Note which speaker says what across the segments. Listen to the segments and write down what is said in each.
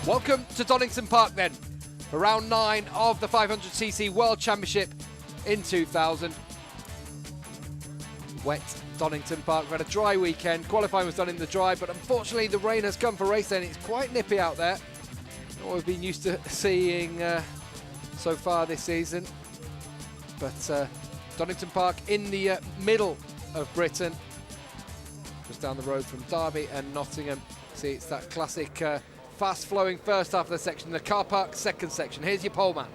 Speaker 1: Welcome to Donington Park then, for round 9 of the 500cc World Championship in 2000. Wet Donington Park. We've had a dry weekend. Qualifying was done in the dry, but unfortunately the rain has come for race day and it's quite nippy out there. Not what we've been used to seeing so far this season. But Donington Park in the middle of Britain, just down the road from Derby and Nottingham. See, it's that classic fast-flowing first half of the section, the car park second section. Here's your pole man.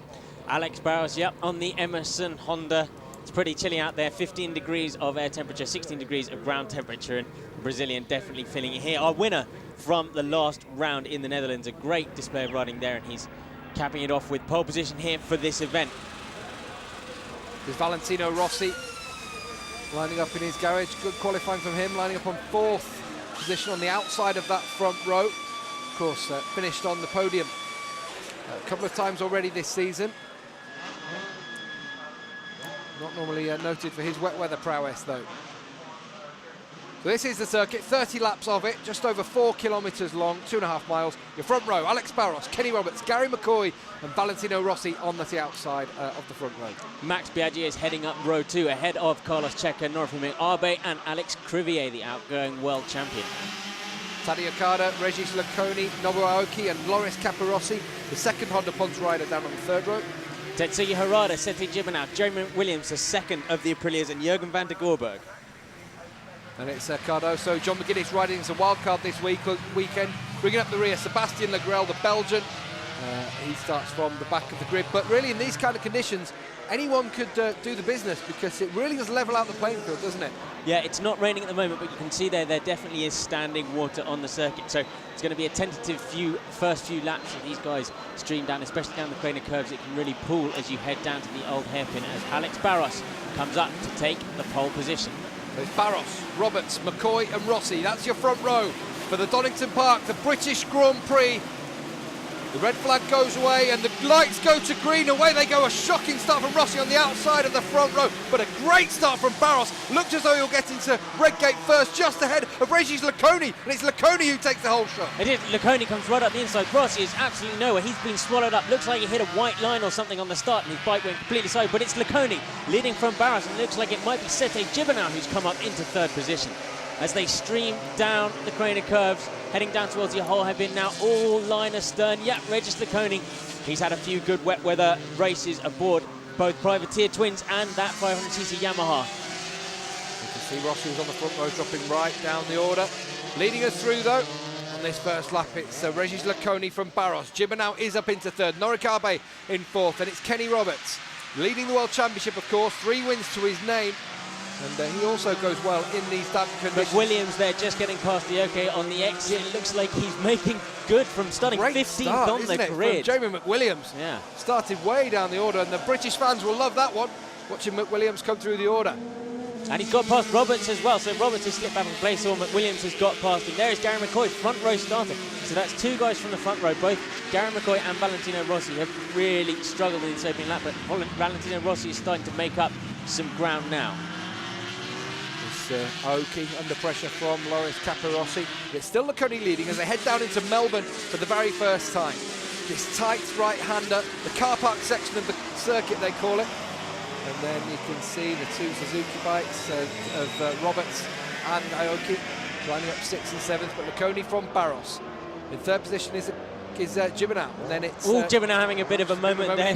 Speaker 2: Alex Barros, yep, on the Emerson Honda. It's pretty chilly out there, 15 degrees of air temperature, 16 degrees of ground temperature, and the Brazilian definitely feeling it here. Our winner from the last round in the Netherlands, a great display of riding there, and he's capping it off with pole position here for this event.
Speaker 1: There's Valentino Rossi lining up in his garage. Good qualifying from him, lining up on 4th position on the outside of that front row. Of course, finished on the podium a couple of times already this season. Not normally noted for his wet weather prowess, though. So this is the circuit, 30 laps of it, just over 4 kilometres long, 2.5 miles. Your front row, Alex Barros, Kenny Roberts, Gary McCoy and Valentino Rossi on the outside of the front row. Max
Speaker 2: Biaggi is heading up row 2 ahead of Carlos Checa, Norfiming Arbe and Alex Crivier, the outgoing world champion.
Speaker 1: Tadej Okada, Regis Laconi, Nobuo Aoki and Loris Capirossi, the second Honda Ponce rider down on the third row.
Speaker 2: Tetsuya Harada, Sete Gibernau, Jeremy Williams, the second of the Aprilias, and Jürgen van der Gorberg.
Speaker 1: And it's Cardoso, John McGuinness riding as a wild card this weekend. Bringing up the rear, Sebastian Legrel, the Belgian. He starts from the back of the grid. But really, in these kind of conditions, anyone could do the business because it really does level out the playing field, doesn't it?
Speaker 2: Yeah, it's not raining at the moment, but you can see there definitely is standing water on the circuit. So it's going to be a tentative first few laps of these guys stream down, especially down the Craner curves. It can really pull as you head down to the old hairpin as Alex Barros comes up to take the pole position.
Speaker 1: There's Barros, Roberts, McCoy and Rossi. That's your front row for the Donington Park, the British Grand Prix. The red flag goes away and the lights go to green. Away they go. A shocking start from Rossi on the outside of the front row, but a great start from Barros. Looked as though he'll get into red gate first, just ahead of Regis Laconi, and it's Laconi who takes the whole shot.
Speaker 2: It is. Laconi comes right up the inside. Rossi is absolutely nowhere. He's been swallowed up. Looks like he hit a white line or something on the start and his bike went completely slow, but it's Laconi leading from Barros, and it looks like it might be Sete Gibernau who's come up into third position as they stream down the Craner curves, heading down towards the whole hairpin now, all line astern. Yeah, Regis Laconi, he's had a few good wet weather races aboard both Privateer Twins and that 500cc Yamaha.
Speaker 1: You can see Rossi was on the front row, dropping right down the order. Leading us through, though, on this first lap, it's Regis Laconi from Barros. Gibernau is up into third, Norik Arbe in fourth, and it's Kenny Roberts leading the World Championship, of course, 3 wins to his name. And he also goes well in these damp conditions.
Speaker 2: But Williams there just getting past the OK on the exit. It looks like he's making good from starting 15th on the grid.
Speaker 1: Jamie McWilliams.
Speaker 2: Yeah.
Speaker 1: Started way down the order, and the British fans will love that one, watching McWilliams come through the order.
Speaker 2: And he's got past Roberts as well, so Roberts has slipped back in place, or McWilliams has got past him. There is Gary McCoy, front row starter. So that's 2 guys from the front row. Both Gary McCoy and Valentino Rossi have really struggled in this opening lap, but Valentino Rossi is starting to make up some ground now.
Speaker 1: Aoki under pressure from Loris Capirossi. It's still Laconi leading as they head down into Melbourne for the very first time. This tight right-hander, the car park section of the circuit they call it. And then you can see the 2 Suzuki bikes of Roberts and Aoki lining up 6th and 7th, but Laconi from Barros. In third position is Gibernau. And then it's
Speaker 2: Gibernau having a bit of a moment there.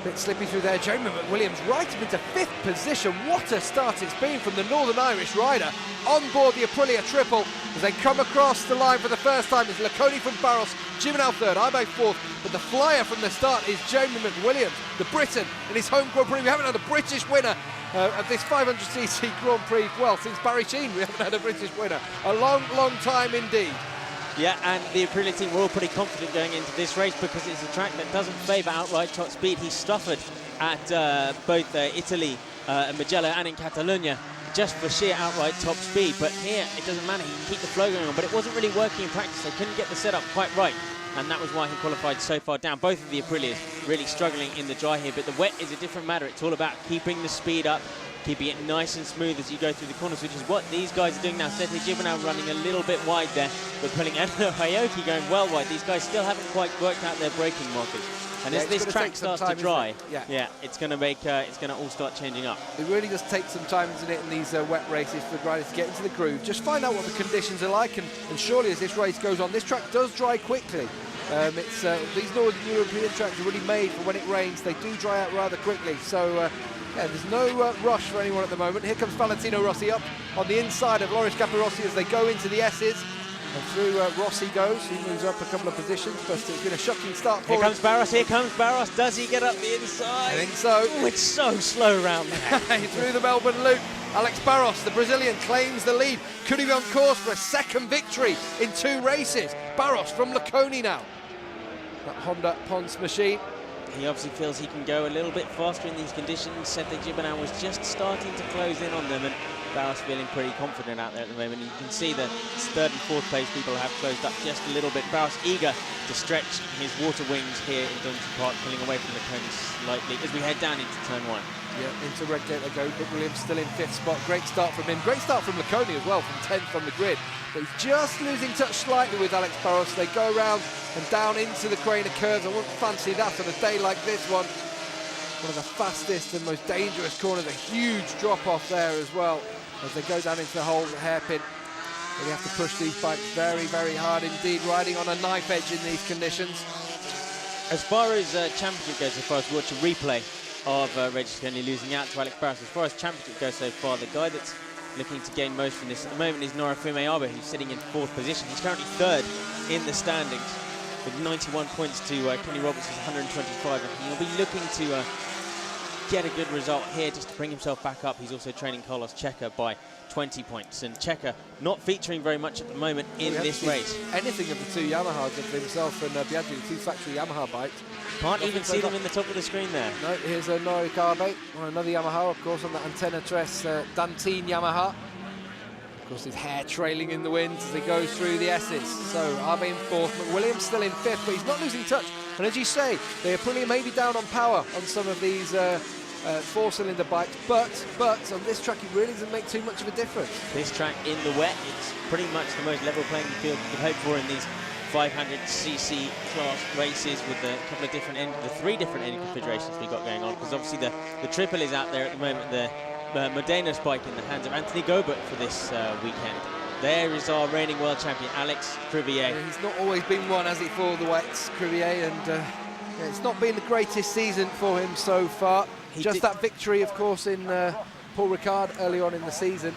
Speaker 1: Bit slippy through there. Jamie McWilliams right up into 5th position. What a start it's been from the Northern Irish rider on board the Aprilia Triple as they come across the line for the first time. It's Laconi from Barros, Gibernau third, Arbe fourth, but the flyer from the start is Jamie McWilliams, the Briton in his home Grand Prix. We haven't had a British winner of this 500cc Grand Prix, well, since Barry Sheen we haven't had a British winner. A long, long time indeed.
Speaker 2: Yeah, and the Aprilia team were all pretty confident going into this race because it's a track that doesn't favour outright top speed. He suffered at both Italy and Mugello and in Catalonia just for sheer outright top speed. But here, it doesn't matter. He can keep the flow going on. But it wasn't really working in practice. They couldn't get the setup quite right. And that was why he qualified so far down. Both of the Aprilias really struggling in the dry here. But the wet is a different matter. It's all about keeping the speed up, keeping it nice and smooth as you go through the corners, which is what these guys are doing now. Sete Gibernau running a little bit wide there, but pulling Eno Aoki going well wide. These guys still haven't quite worked out their braking markers. And as this track starts to dry, it's going to make it's going to all start changing up.
Speaker 1: It really does take some time, isn't it, in these wet races for the riders to get into the groove. Just find out what the conditions are like, and surely as this race goes on, this track does dry quickly. These Northern European tracks are really made for when it rains. They do dry out rather quickly. So there's no rush for anyone at the moment. Here comes Valentino Rossi up on the inside of Loris Capirossi as they go into the S's. And through Rossi goes. He moves up a couple of positions, but it's been a shocking start for him.
Speaker 2: Here comes Barros. Does he get up the inside?
Speaker 1: I think so.
Speaker 2: Oh, it's so slow around there.
Speaker 1: Through the Melbourne Loop. Alex Barros, the Brazilian, claims the lead. Could he be on course for a second victory in 2 races? Barros from Laconi now. That Honda Pons machine.
Speaker 2: He obviously feels he can go a little bit faster in these conditions. Sete Gibernau was just starting to close in on them, and Barros feeling pretty confident out there at the moment. You can see the 3rd and 4th place people have closed up just a little bit. Barros eager to stretch his water wings here in Donington Park, pulling away from the cone slightly as we head down into turn 1.
Speaker 1: Yeah, into red gate they go, but Williams still in 5th spot. Great start from him. Great start from Laconi as well, from 10th on the grid. But he's just losing touch slightly with Alex Barros. They go around and down into the crane of curves. I wouldn't fancy that on a day like this one. One of the fastest and most dangerous corners. A huge drop-off there as well as they go down into the whole hairpin. They have to push these bikes very, very hard indeed, riding on a knife edge in these conditions.
Speaker 2: As far as championship goes, as far as watch a replay of Regis Kenny losing out to Alex Barros. As far as championship goes so far, the guy that's looking to gain most from this at the moment is Norifume Abe, who's sitting in 4th position. He's currently 3rd in the standings with 91 points to Kenny Roberts' 125, and he'll be looking to get a good result here just to bring himself back up. He's also training Carlos Checa by 20 points, and Checa not featuring very much at the moment in this race.
Speaker 1: Anything of the 2 Yamahas, of himself and Biaggi, the 2 factory Yamaha bikes.
Speaker 2: Can't even see them in the top of the screen there.
Speaker 1: No, here's Nori Abe on another Yamaha, of course, on the Antenna Tres Dantine Yamaha. Of course, his hair trailing in the wind as he goes through the S's. So Abe in 4th, McWilliams still in 5th, but he's not losing touch. And as you say, the Aprilia may be down on power on some of these 4-cylinder bikes, but on this track it really doesn't make too much of a difference.
Speaker 2: This track in the wet, it's pretty much the most level playing field you could hope for in these 500cc class races, with the couple of different the 3 different engine configurations we've got going on, because obviously the triple is out there at the moment, the Modena's bike in the hands of Anthony Gobert for this weekend. There is our reigning world champion, Alex Crivier.
Speaker 1: Yeah, he's not always been one, has he, for the wets, Crivier, and it's not been the greatest season for him so far. Just that victory, of course, in Paul Ricard early on in the season.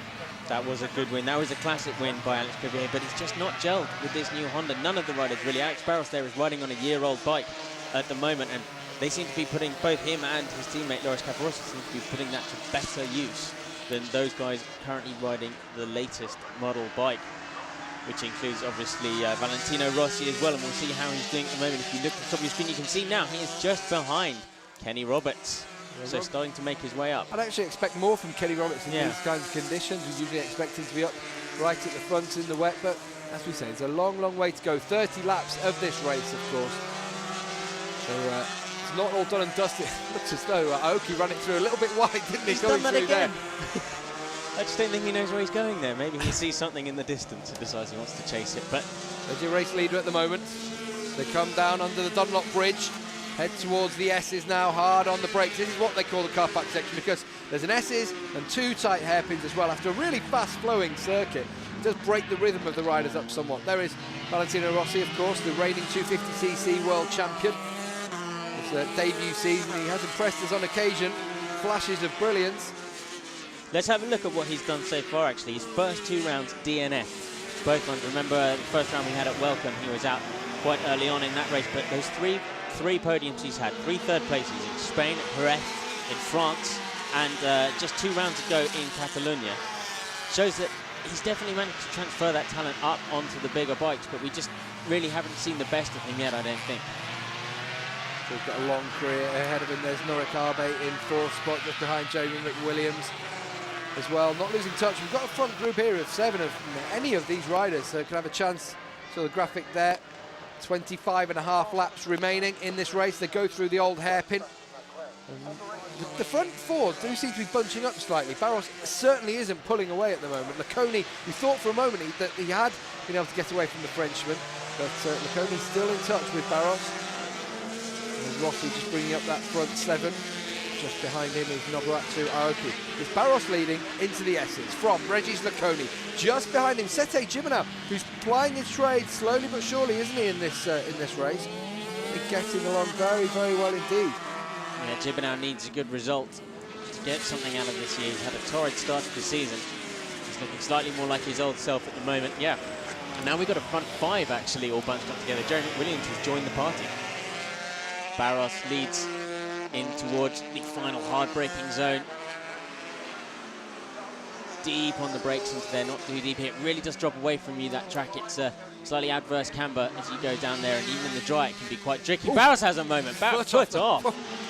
Speaker 2: That was a good win. That was a classic win by Alex Crivier, but he's just not gelled with this new Honda. None of the riders really. Alex Barros there is riding on a year-old bike at the moment, and they seem to be putting, both him and his teammate Loris Capirossi seem to be putting that to better use than those guys currently riding the latest model bike, which includes obviously Valentino Rossi as well, and we'll see how he's doing at the moment. If you look at the top of your screen, you can see now he is just behind Kenny Roberts. So starting to make his way up.
Speaker 1: I'd actually expect more from Kenny Roberts in these kinds of conditions. We usually expect him to be up right at the front in the wet, but as we say, it's a long, long way to go. 30 laps of this race, of course. So it's not all done and dusted. Looks as though Aoki ran it through a little bit wide, didn't he?
Speaker 2: He's done that again. I just don't think he knows where he's going there. Maybe he sees something in the distance and decides he wants to chase it. But
Speaker 1: there's your race leader at the moment. They come down under the Dunlop Bridge. Head towards the S's now, hard on the brakes. This is what they call the car park section, because there's an S's and 2 tight hairpins as well. After a really fast-flowing circuit, it does break the rhythm of the riders up somewhat. There is Valentino Rossi, of course, the reigning 250cc world champion. His debut season, he has impressed us on occasion. Flashes of brilliance.
Speaker 2: Let's have a look at what he's done so far, actually. His first 2 rounds, DNF. Both ones. Remember, the first round we had at Welcome, he was out quite early on in that race, but those three podiums he's had, 3 third places in Spain, Jerez, in France, and just 2 rounds ago in Catalonia. Shows that he's definitely managed to transfer that talent up onto the bigger bikes, but we just really haven't seen the best of him yet, I don't think.
Speaker 1: So he's got a long career ahead of him. There's Noric Abe in 4th spot, just behind Jamie McWilliams as well. Not losing touch. We've got a front group here of 7 of any of these riders, so can have a chance. So the graphic there. 25.5 laps remaining in this race. They go through the old hairpin. the front four do seem to be bunching up slightly. Barros certainly isn't pulling away at the moment. Laconi, we thought for a moment that he had been able to get away from the Frenchman, but Laconi's still in touch with Barros. And Rossi just bringing up that front seven. Just behind him is Nobuatsu Aoki. It's Barros leading into the S's from Regis Laconi. Just behind him, Sete Gibernau, who's plying his trade slowly but surely, isn't he, in this race? He's getting along very, very well indeed.
Speaker 2: Yeah, Gibernau needs a good result to get something out of this year. He's had a torrid start to the season. He's looking slightly more like his old self at the moment, yeah. And now we've got a front five, actually, all bunched up together. Jeremy Williams has joined the party. Barros leads in towards the final hard-braking zone. Deep on the brakes into there, not too deep here. It really does drop away from you, that track. It's a slightly adverse camber as you go down there, and even in the dry it can be quite tricky. Ooh. Barros has a moment. Foot off.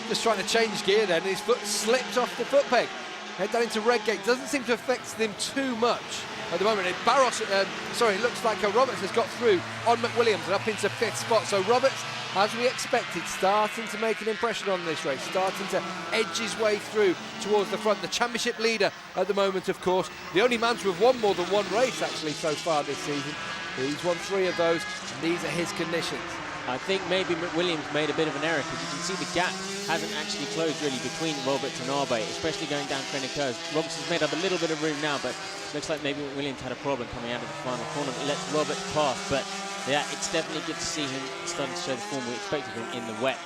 Speaker 1: Just trying to change gear then, and his foot slipped off the foot peg. Head down into Redgate. Doesn't seem to affect them too much at the moment. Barros, it looks like Roberts has got through on McWilliams and up into 5th spot. So Roberts, as we expected, starting to make an impression on this race, starting to edge his way through towards the front. The championship leader at the moment, of course, the only man to have won more than one race actually so far this season. He's won 3 of those, and these are his conditions.
Speaker 2: I think maybe McWilliams made a bit of an error, because you can see the gap hasn't actually closed really between Roberts and Arbe, especially going down training curves. Roberts has made up a little bit of room now, but looks like maybe McWilliams had a problem coming out of the final corner. It lets Roberts pass, but yeah, it's definitely good to see him starting to show the form we expected him in the wet.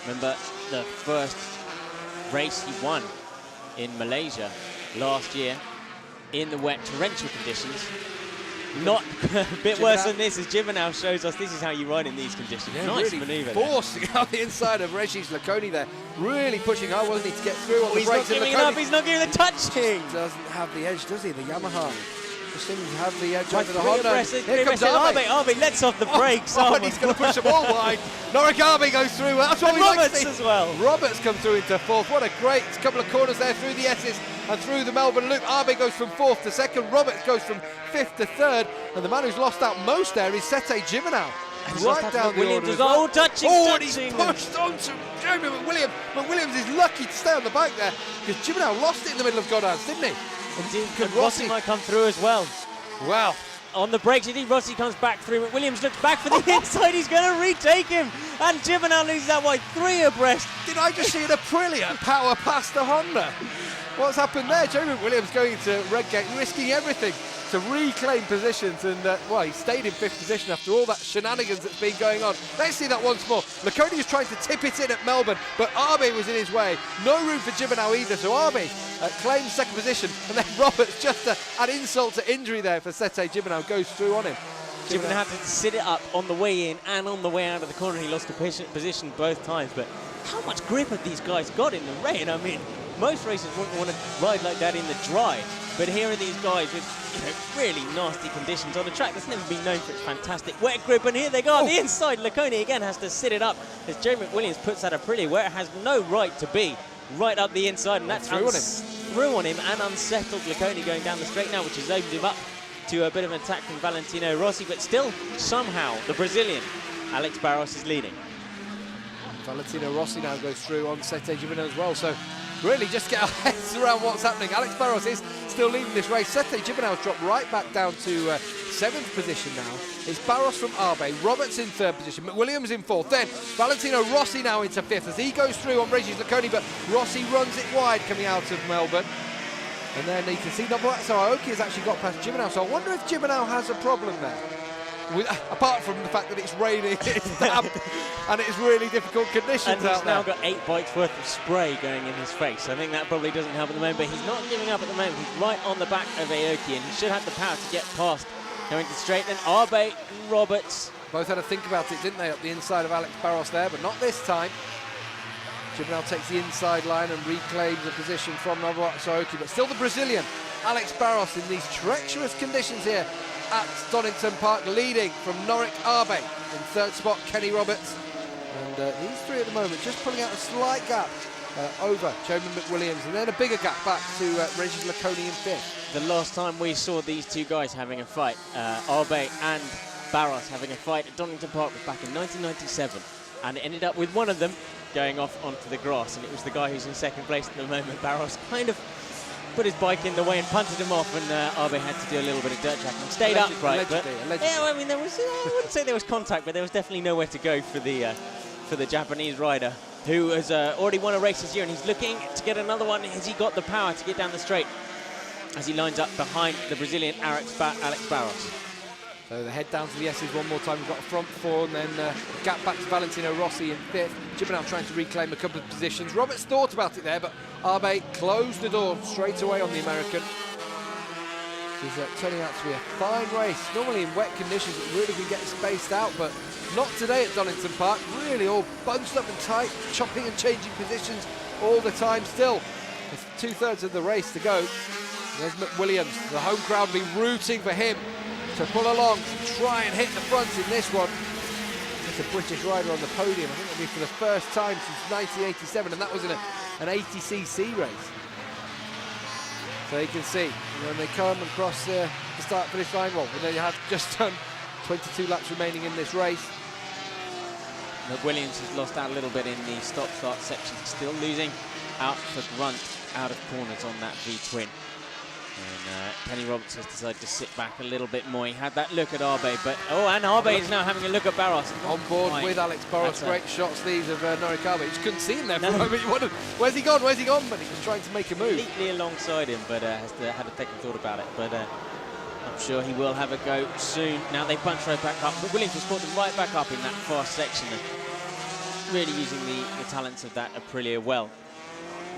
Speaker 2: Remember the first race he won in Malaysia last year in the wet, torrential conditions. Not a bit worse than this, as Gibernau shows us this is how you ride in these conditions.
Speaker 1: Yeah,
Speaker 2: nice
Speaker 1: really
Speaker 2: manoeuvre.
Speaker 1: Forcing out the inside of Regis Laconi there. Really pushing hard, wasn't he, to get through on the brakes.
Speaker 2: He's not giving it up, he's not giving the touching.
Speaker 1: Doesn't have the edge, does he, the Yamaha? Just seems to have the edge over the
Speaker 2: Honda.
Speaker 1: Here comes Arbe.
Speaker 2: Arbe lets off the brakes.
Speaker 1: And he's going to push them all wide. Noric Arbe goes through. That's what we like to see.
Speaker 2: Roberts as well.
Speaker 1: Roberts comes through into 4th. What a great couple of corners there through the S's and through the Melbourne Loop. Arbe goes from 4th to 2nd. Roberts goes from 5th to 3rd. And the man who's lost out most there is Sete Gibernau. Right down the order as well.
Speaker 2: Touching.
Speaker 1: And he's pushed onto Jeremy McWilliams. McWilliams is lucky to stay on the back there, because Gibernau lost it in the middle of Godard's, didn't he?
Speaker 2: Indeed, and Rossi might come through as well.
Speaker 1: Well,
Speaker 2: on the brakes, indeed, Rossi comes back through. McWilliams looks back for the inside. He's going to retake him. And Gibernau loses that wide, 3 abreast.
Speaker 1: Did I just see an Aprilia power past the Honda? What's happened there? Jeremy McWilliams going into Redgate, risking everything to reclaim positions, and he stayed in 5th position after all that shenanigans that's been going on. Let's see that once more. Laconi was trying to tip it in at Melbourne, but Arbe was in his way. No room for Gibernau either, so Arbe claims 2nd position, and then Roberts, just an insult to injury there for Sete Gibernau, goes through on him.
Speaker 2: Gibernau had to sit it up on the way in and on the way out of the corner. He lost a position both times, but how much grip have these guys got in the rain? I mean, most racers wouldn't want to ride like that in the dry, but here are these guys with really nasty conditions on a track that's never been known for its fantastic wet grip, and here they go on the inside. Laconi again has to sit it up as Jeremy McWilliams puts that Aprilia where it has no right to be, right up the inside, and that's through on him and unsettled Laconi going down the straight now, which has opened him up to a bit of an attack from Valentino Rossi, but still somehow the Brazilian Alex Barros is leading.
Speaker 1: Valentino Rossi now goes through on Sete Gibernau as well, so really just get our heads around what's happening. Alex Barros is still leading this race. Sete Gibernau has dropped right back down to 7th position now. It's Barros from Arbe, Roberts in 3rd position, McWilliams in 4th, then Valentino Rossi now into 5th as he goes through on Regis Laconi, but Rossi runs it wide coming out of Melbourne. And then you can see Nobuatsu Aoki has actually got past Gibernau, so I wonder if Gibernau has a problem there. Apart from the fact that it's raining, it's damp, and it's really difficult conditions
Speaker 2: out there. And he's now
Speaker 1: there.
Speaker 2: got 8 bikes worth of spray going in his face. I think that probably doesn't help at the moment, but he's not giving up at the moment. He's right on the back of Aoki, and he should have the power to get past going to straight. Then Arbe and Roberts.
Speaker 1: Both had to think about it, didn't they, up the inside of Alex Barros there, but not this time. Gibernau takes the inside line and reclaims a position from Nobuatsu Aoki, but still the Brazilian Alex Barros in these treacherous conditions here at Donington Park, leading from Noric Arbe. In 3rd spot, Kenny Roberts. And these 3 at the moment just pulling out a slight gap over Jeremy McWilliams, and then a bigger gap back to Regis Laconi in 5th.
Speaker 2: The last time we saw these 2 guys having a fight, Arbe and Barros having a fight at Donington Park was back in 1997, and it ended up with one of them going off onto the grass, and it was the guy who's in second place at the moment, Barros, kind of put his bike in the way and punted him off, and Abe had to do a little bit of dirt tracking. Stayed upright, but yeah, I mean, there was I wouldn't say there was contact, but there was definitely nowhere to go for the Japanese rider, who has already won a race this year, and he's looking to get another one. Has he got the power to get down the straight as he lines up behind the Brazilian Alex Barros?
Speaker 1: So the head down to the S's one more time. We've got a front four, and then a gap back to Valentino Rossi in fifth. Gibernau trying to reclaim a couple of positions. Roberts thought about it there, but Abe closed the door straight away on the American. This is turning out to be a fine race. Normally in wet conditions it really can get spaced out, but not today at Donington Park. Really all bunched up and tight, chopping and changing positions all the time still. There's 2/3 of the race to go. There's McWilliams. The home crowd will be rooting for him to pull along, to try and hit the front in this one. It's a British rider on the podium. I think it'll be for the first time since 1987, and that was in an 80cc race. So you can see when they come across the start-finish line, well, they have just done 22 laps remaining in this race.
Speaker 2: McWilliams has lost out a little bit in the stop-start section, still losing out for grunt, out of corners on that V-twin. And Kenny Roberts has decided to sit back a little bit more. He had that look at Abe, but and Abe is now having a look at Barros.
Speaker 1: On board with Alex Barros. Great shots these of Norikawa. You just couldn't see him there for a moment. You wondered, where's he gone? Where's he gone? But he was trying to make a move.
Speaker 2: Completely alongside him, but had a second thought about it. But I'm sure he will have a go soon. Now they punch right back up. But Williams has brought them right back up in that fast section, and really using the talents of that Aprilia well.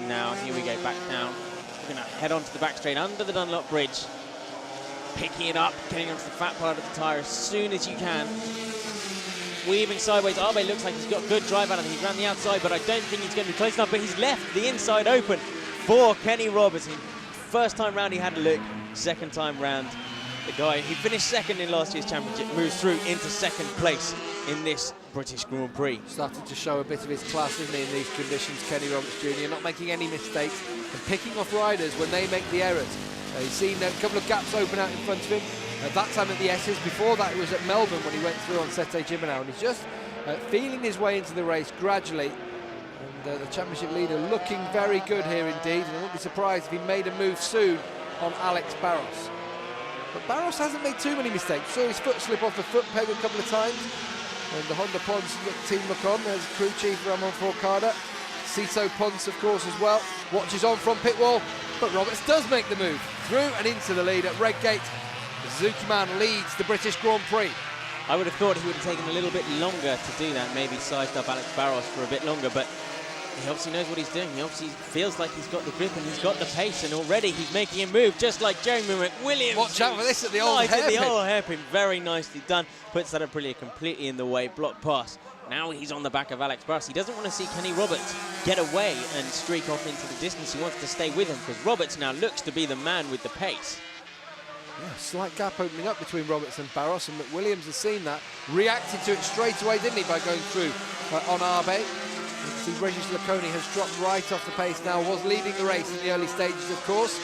Speaker 2: Now here we go, back down. We're going to head onto the back straight under the Dunlop Bridge, picking it up, getting onto the fat part of the tyre as soon as you can. Weaving sideways. Abe looks like he's got good drive out of it. He's around the outside, but I don't think he's going to be close enough. But he's left the inside open for Kenny Robertson. First time round he had a look. Second time round, the guy who finished second in last year's championship moves through into second place in this British Grand Prix.
Speaker 1: Started to show a bit of his class, isn't he, in these conditions, Kenny Roberts Jr. Not making any mistakes and picking off riders when they make the errors. He's seen a couple of gaps open out in front of him. At that time at the S's, before that it was at Melbourne when he went through on Sete Gibernau, and he's just feeling his way into the race gradually. And the championship leader looking very good here indeed, and I wouldn't be surprised if he made a move soon on Alex Barros. But Barros hasn't made too many mistakes. Saw his foot slip off the foot peg a couple of times. And the Honda Pons team look on. There's crew chief Ramon Forcada. Cito Pons, of course, as well. Watches on from pit wall. But Roberts does make the move through and into the lead at Redgate. The Suzuki man leads the British Grand Prix.
Speaker 2: I would have thought he would have taken a little bit longer to do that, maybe sized up Alex Barros for a bit longer, but he obviously knows what he's doing. He obviously feels like he's got the grip and he's got the pace, and already he's making a move just like Jeremy McWilliams.
Speaker 1: Watch out for this at the old hairpin.
Speaker 2: The old hairpin, very nicely done. Puts that Aprilia completely in the way, block pass. Now he's on the back of Alex Barros. He doesn't want to see Kenny Roberts get away and streak off into the distance. He wants to stay with him because Roberts now looks to be the man with the pace.
Speaker 1: Yeah, slight gap opening up between Roberts and Barros, and McWilliams has seen that. Reacted to it straight away, didn't he, by going through on Abe. You can see Regis Laconi has dropped right off the pace now, was leading the race in the early stages, of course.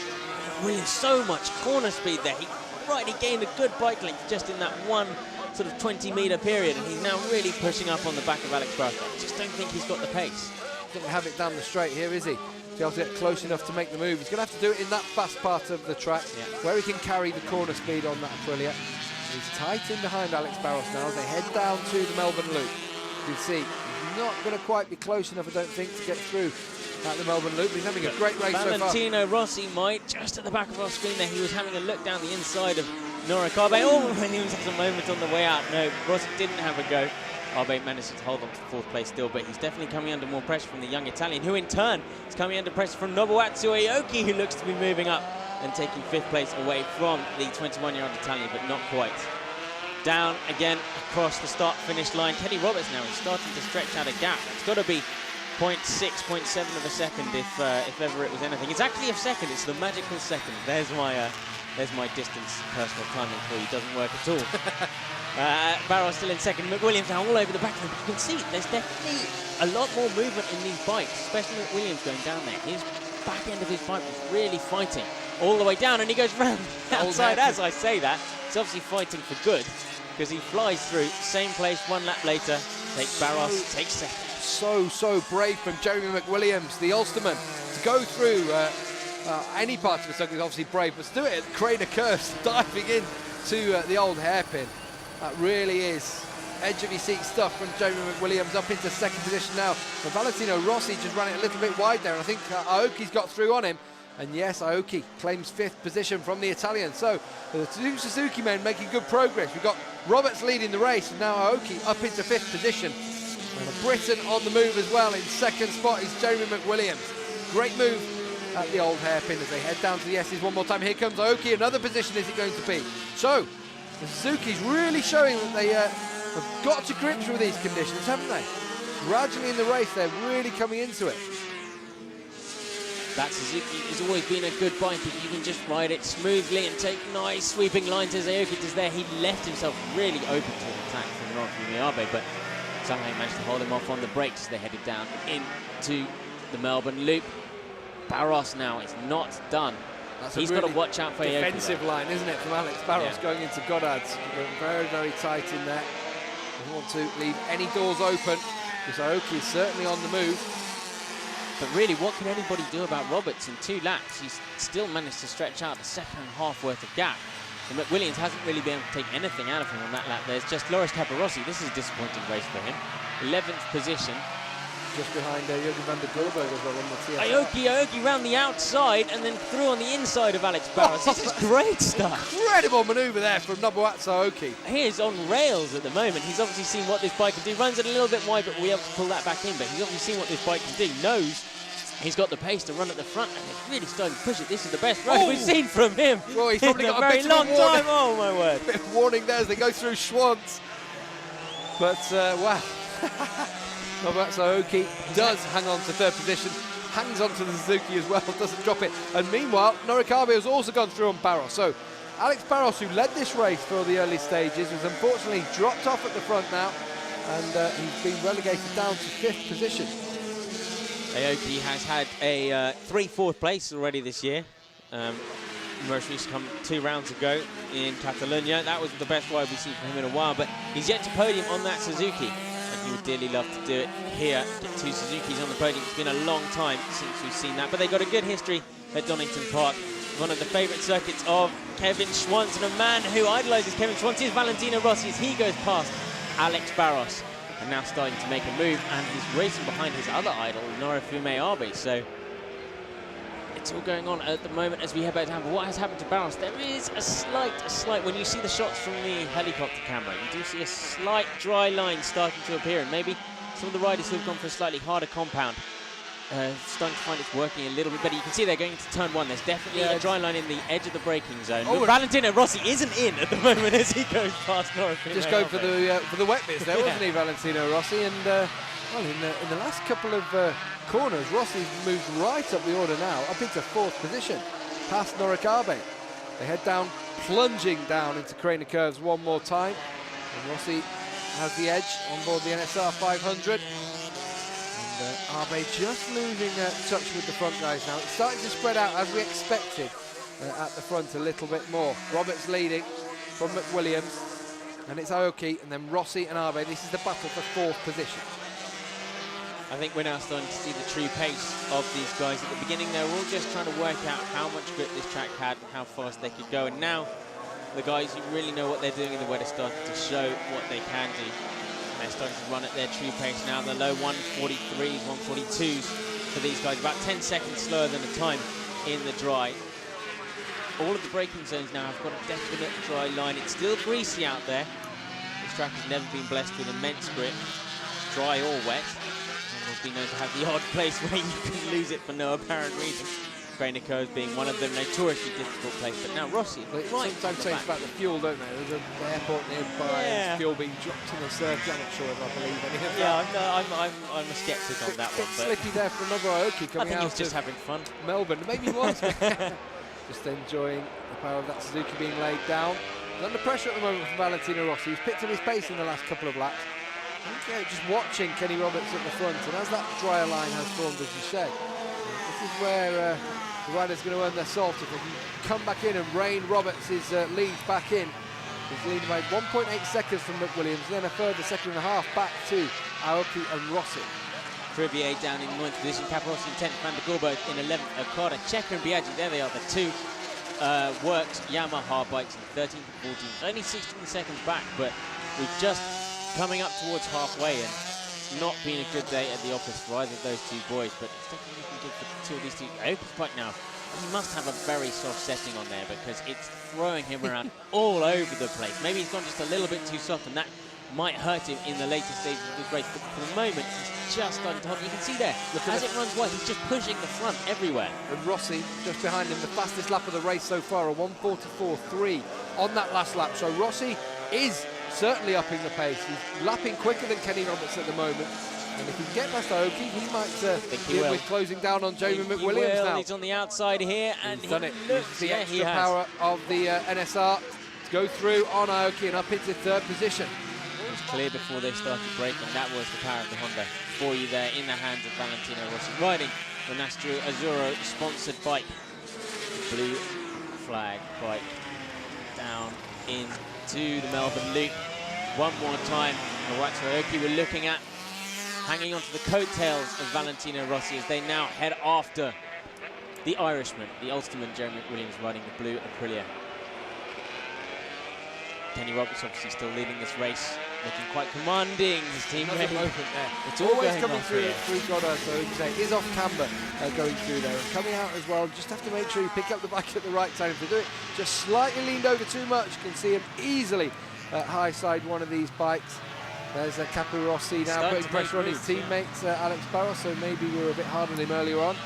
Speaker 2: Williams, so much corner speed there. He gained a good bike length just in that one sort of 20-metre period, and he's now really pushing up on the back of Alex Barros. I just don't think he's got the pace.
Speaker 1: Doesn't have it down the straight here, is he? To be able to get close enough to make the move. He's going to have to do it in that fast part of the track, where he can carry the corner speed on that Aprilia. He's tight in behind Alex Barros now as they head down to the Melbourne Loop. You can see he's not going to quite be close enough, I don't think, to get through at the Melbourne Loop. He's having a great race so far.
Speaker 2: Valentino Rossi might, just at the back of our screen there, he was having a look down the inside of Norikawa. Oh, Williams has a moment on the way out. No, Rossi didn't have a go. Abe managed to hold on to fourth place still, but he's definitely coming under more pressure from the young Italian, who in turn is coming under pressure from Nobuatsu Aoki, who looks to be moving up and taking fifth place away from the 21-year-old Italian, but not quite. Down again across the start-finish line. Kenny Roberts now is starting to stretch out a gap. It's got to be 0.6, 0.7 of a second if ever it was anything. It's actually a second. It's the magical second. There's my distance personal timing for you. Doesn't work at all. Barros still in second. McWilliams now all over the back. You can see there's definitely a lot more movement in these bikes, especially McWilliams going down there. His back end of his bike was really fighting all the way down, and he goes round outside as I say that. He's obviously fighting for good because he flies through, same place 1 lap later, takes Barros, takes second.
Speaker 1: so brave from Jeremy McWilliams, the Ulsterman, to go through any part of the circuit is obviously brave, but to do it at Craner Curves, diving in to the old hairpin. That really is edge of your seat stuff from Jeremy McWilliams, up into second position now. But Valentino Rossi just ran it a little bit wide there, and I think Aoki's got through on him. And yes, Aoki claims 5th position from the Italian. So the two Suzuki men making good progress. We've got Roberts leading the race, and now Aoki up into 5th position. And a Briton on the move as well. In second spot is Jeremy McWilliams. Great move at the old hairpin as they head down to the S's one more time. Here comes Aoki. Another position is it going to be? So the Suzuki's really showing that they have got to grips with these conditions, haven't they? Gradually in the race, they're really coming into it.
Speaker 2: That Suzuki has always been a good bike if you can just ride it smoothly and take nice sweeping lines as Aoki does there. He left himself really open to an attack from North Abe, but somehow he managed to hold him off on the brakes as they headed down into the Melbourne Loop. Barros now is not done. He's got to watch out for Aoki.
Speaker 1: Defensive line, isn't it, from Alex Barros going into Goddard's. Very tight in there. Doesn't want to leave any doors open because Aoki is certainly on the move.
Speaker 2: But really, what can anybody do about Roberts? In 2 laps, he's still managed to stretch out a second and a half worth of gap. And McWilliams hasn't really been able to take anything out of him on that lap. There's just Loris Capirossi. This is a disappointing race for him. 11th position.
Speaker 1: Just behind Jürgen van der Gulberg as well on the TSR.
Speaker 2: Aoki round the outside and then through on the inside of Alex Barros. This is great stuff.
Speaker 1: Incredible manoeuvre there from Nobuatsu Aoki.
Speaker 2: He is on rails at the moment. He's obviously seen what this bike can do. Runs it a little bit wide, but we'll be able to pull that back in. But he's obviously seen what this bike can do. Knows he's got the pace to run at the front, and he's really starting to push it. This is the best ride we've seen from him.
Speaker 1: Well, he's probably got a
Speaker 2: very
Speaker 1: bit
Speaker 2: long
Speaker 1: of a warning.
Speaker 2: time. Oh my word!
Speaker 1: A bit of warning there as they go through Schwantz. But wow. Nobuatsu Aoki does hang on to 3rd position, hangs on to the Suzuki as well, doesn't drop it. And meanwhile, Norikabe has also gone through on Barros. So Alex Barros, who led this race for the early stages, has unfortunately dropped off at the front now, and he's been relegated down to 5th position.
Speaker 2: Aoki has had a 3 4th place already this year. Most recently come 2 rounds ago in Catalonia. That was the best ride we've seen from him in a while, but he's yet to podium on that Suzuki. He would dearly love to do it here. Get 2 Suzukis on the podium. It's been a long time since we've seen that, but they've got a good history at Donington Park. One of the favourite circuits of Kevin Schwantz, and a man who idolises Kevin Schwantz is Valentino Rossi as he goes past Alex Barros, and now starting to make a move, and he's racing behind his other idol, Norifumi Abe. So it's all going on at the moment as we head back down. But what has happened to Barros? There is a slight, when you see the shots from the helicopter camera, you do see a slight dry line starting to appear, and maybe some of the riders who have gone for a slightly harder compound starting to find it's working a little bit better. You can see they're going into turn 1. There's definitely a dry line in the edge of the braking zone. Oh, Valentino Rossi isn't in at the moment as he goes past Norifumi.
Speaker 1: Just going for the wet bits there, wasn't he, Valentino Rossi? And well, in the last couple of corners, Rossi's moved right up the order now, up into 4th position, past Norikabe. They head down, plunging down into Craner Curves one more time. And Rossi has the edge on board the NSR 500. And Abe just losing touch with the front guys now. It's starting to spread out as we expected at the front a little bit more. Roberts leading from McWilliams, and it's Aoki, and then Rossi and Abe. This is the battle for 4th position.
Speaker 2: I think we're now starting to see the true pace of these guys. At the beginning, they were all just trying to work out how much grip this track had and how fast they could go. And now, the guys who really know what they're doing in the wet are starting to show what they can do. And they're starting to run at their true pace now. The low 143s, 142s for these guys, about 10 seconds slower than the time in the dry. All of the braking zones now have got a definite dry line. It's still greasy out there. This track has never been blessed with immense grip, dry or wet. Has been known to have the odd place where you can lose it for no apparent reason. Craner Curves being one of them, notoriously difficult place. But now Rossi, right
Speaker 1: sometimes say about the fuel, don't they? There's an airport nearby, and fuel being dropped in the surf. I'm not sure if I believe any of that.
Speaker 2: Yeah, I'm a sceptic on that one.
Speaker 1: But slippy there for another Aoki coming out.
Speaker 2: I think he was just having fun.
Speaker 1: Melbourne, maybe he was. Just enjoying the power of that Suzuki being laid down. He's under pressure at the moment from Valentino Rossi. He's picked up his pace in the last couple of laps. Just watching Kenny Roberts at the front, and as that drier line has formed, as you said, this is where the rider's going to earn their salt if they can come back in and rein Roberts' lead back in. He's leading by 1.8 seconds from McWilliams, then a further 1.5 seconds back to Aoki and Rossi.
Speaker 2: Crivier down in 9th position, Capirossi in 10th, Van der Gorberg in 11th, Okada, Checker and Biaggi, there they are, the two works Yamaha bikes in 13th and 14th. Only 16 seconds back, but we're just coming up towards halfway, and not been a good day at the office for either of those two boys, but it's definitely looking good for two of these two. Aoki's bike now, he must have a very soft setting on there because it's throwing him around all over the place. Maybe he's gone just a little bit too soft, and that might hurt him in the later stages of this race, but for the moment, he's just on top. You can see there, as it runs wide, he's just pushing the front everywhere.
Speaker 1: And Rossi, just behind him, the fastest lap of the race so far, a 1:44.3 on that last lap. So Rossi is certainly upping the pace. He's lapping quicker than Kenny Roberts at the moment. And if he can get past Aoki, he might be with closing down on Jamie McWilliams now.
Speaker 2: He's on the outside here, and
Speaker 1: he's done it.
Speaker 2: Looks,
Speaker 1: the extra power of the NSR to go through on Aoki and up into third position.
Speaker 2: It was clear before they started braking. That was the power of the Honda for you there in the hands of Valentino Rossi, riding the Nastro Azzurro sponsored bike. The blue flag bike down into the Melbourne Loop. One more time, Iwatsu Aoki we're looking at, hanging onto the coattails of Valentino Rossi as they now head after the Irishman, the Ulsterman Jeremy McWilliams, riding the blue Aprilia. Kenny Roberts obviously still leading this race, looking quite commanding. His teammate.
Speaker 1: It's always coming through Goddard, so he is off camber going through there and coming out as well. Just have to make sure you pick up the bike at the right time. If you do it just slightly leaned over too much, you can see him easily high side one of these bikes. There's Capirossi now putting pressure on his teammates, Alex Barros, so maybe we were a bit hard on him earlier on.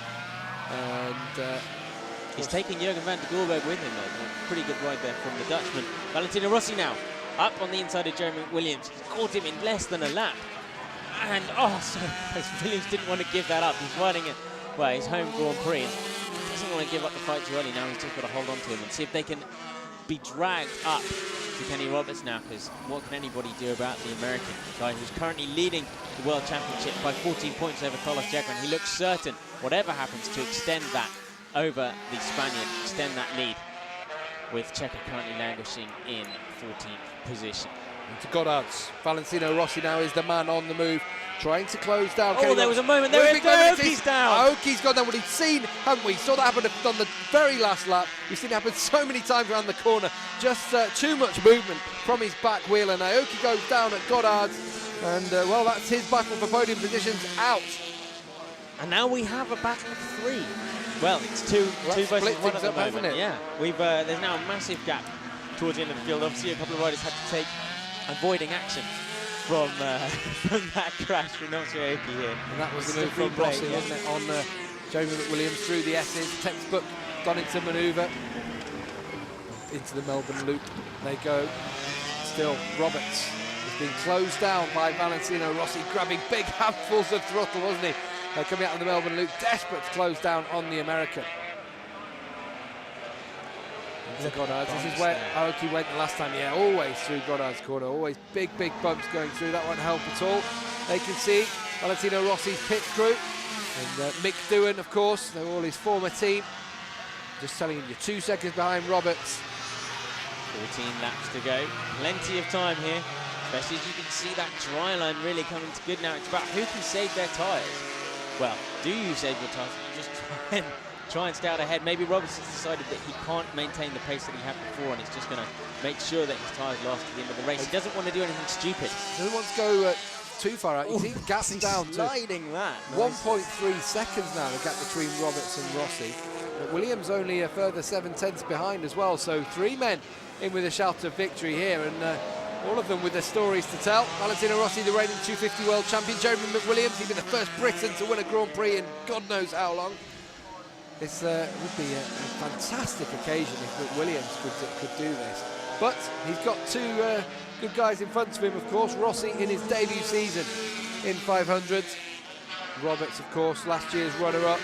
Speaker 1: And
Speaker 2: he's taking Jürgen van der Gorberg with him, though. Pretty good ride there from the Dutchman. Valentino Rossi now up on the inside of Jeremy Williams. He's caught him in less than a lap. And so Williams didn't want to give that up. He's riding it, well, his home Grand Prix. And doesn't want to give up the fight too early. Now he's just got to hold on to him and see if they can be dragged up to Kenny Roberts now, because what can anybody do about the American guy who's currently leading the World Championship by 14 points over Carlos Checker, and he looks certain, whatever happens, to extend that over the Spaniard, extend that lead, with Checker currently languishing in 14th position.
Speaker 1: Into Goddard's. Valentino Rossi now is the man on the move, trying to close down.
Speaker 2: Oh, there was a moment there. Aoki's down.
Speaker 1: Aoki's gone down. What we've seen, haven't we? Saw that happen on the very last lap. We've seen it happen so many times around the corner. Just too much movement from his back wheel, and Aoki goes down at Goddard's. And, well, that's his battle for podium positions out.
Speaker 2: And now we have a battle of three. Well, it's two versus one at the moment. Yeah, there's now a massive gap towards the end of the field. Obviously, a couple of riders had to take avoiding action from that crash from Aoki here.
Speaker 1: And that was the move from Rossi, wasn't it, on Jamie McWilliams through the S's. Textbook Donington manoeuvre into the Melbourne Loop. They go. Still, Roberts has been closed down by Valentino Rossi, grabbing big handfuls of throttle, wasn't he? Coming out of the Melbourne Loop, desperate to close down on the American. This is where Aoki went the last time. Yeah, always through Goddard's corner. Always big bumps going through. That won't help at all. They can see Valentino Rossi's pit crew. And Mick Doohan, of course. They're all his former team. Just telling him you're 2 seconds behind Roberts.
Speaker 2: 14 laps to go. Plenty of time here. Especially as you can see that dry line really coming to good now. It's about who can save their tyres. Well, do you save your tyres? Just try and stay out ahead. Maybe Roberts has decided that he can't maintain the pace that he had before, and he's just going to make sure that his tyres last to the end of the race. He doesn't want to do anything stupid.
Speaker 1: Doesn't want to go too far out. He's even gapped down to
Speaker 2: sliding that.
Speaker 1: 1.3 seconds now, the gap between Roberts and Rossi. But Williams only a further 7/10 behind as well, so three men in with a shout of victory here, and all of them with their stories to tell. Valentino Rossi, the reigning 250 world champion. Jeremy McWilliams, he'd been the first Briton to win a Grand Prix in God knows how long. This would be a fantastic occasion if McWilliams could do this. But he's got two good guys in front of him, of course. Rossi in his debut season in 500s. Roberts, of course, last year's runner-up,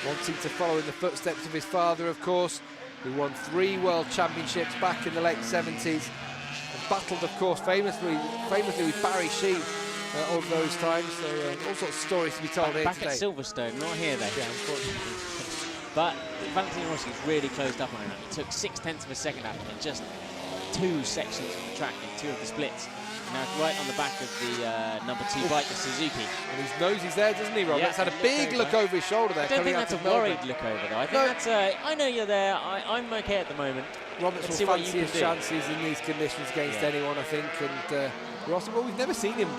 Speaker 1: wanting to follow in the footsteps of his father, of course, who won 3 world championships back in the late 70s. And battled, of course, famously with Barry Sheene all those times. So all sorts of stories to be told here today.
Speaker 2: Back at Silverstone, not here though.
Speaker 1: Yeah, unfortunately.
Speaker 2: But Valentino Rossi's really closed up on him. He took 0.6 of a second out in just 2 sections of the track in 2 of the splits. Now right on the back of the number 2 bike, the Suzuki.
Speaker 1: And he knows he's there, doesn't he, Roberts?
Speaker 2: Yeah,
Speaker 1: had a big look over his shoulder there.
Speaker 2: I don't think that's a worried look over, though. I think that's I know you're there. I'm okay at the moment.
Speaker 1: Roberts will fancy his chances in these conditions against anyone, I think. And Rossi, well, we've never seen him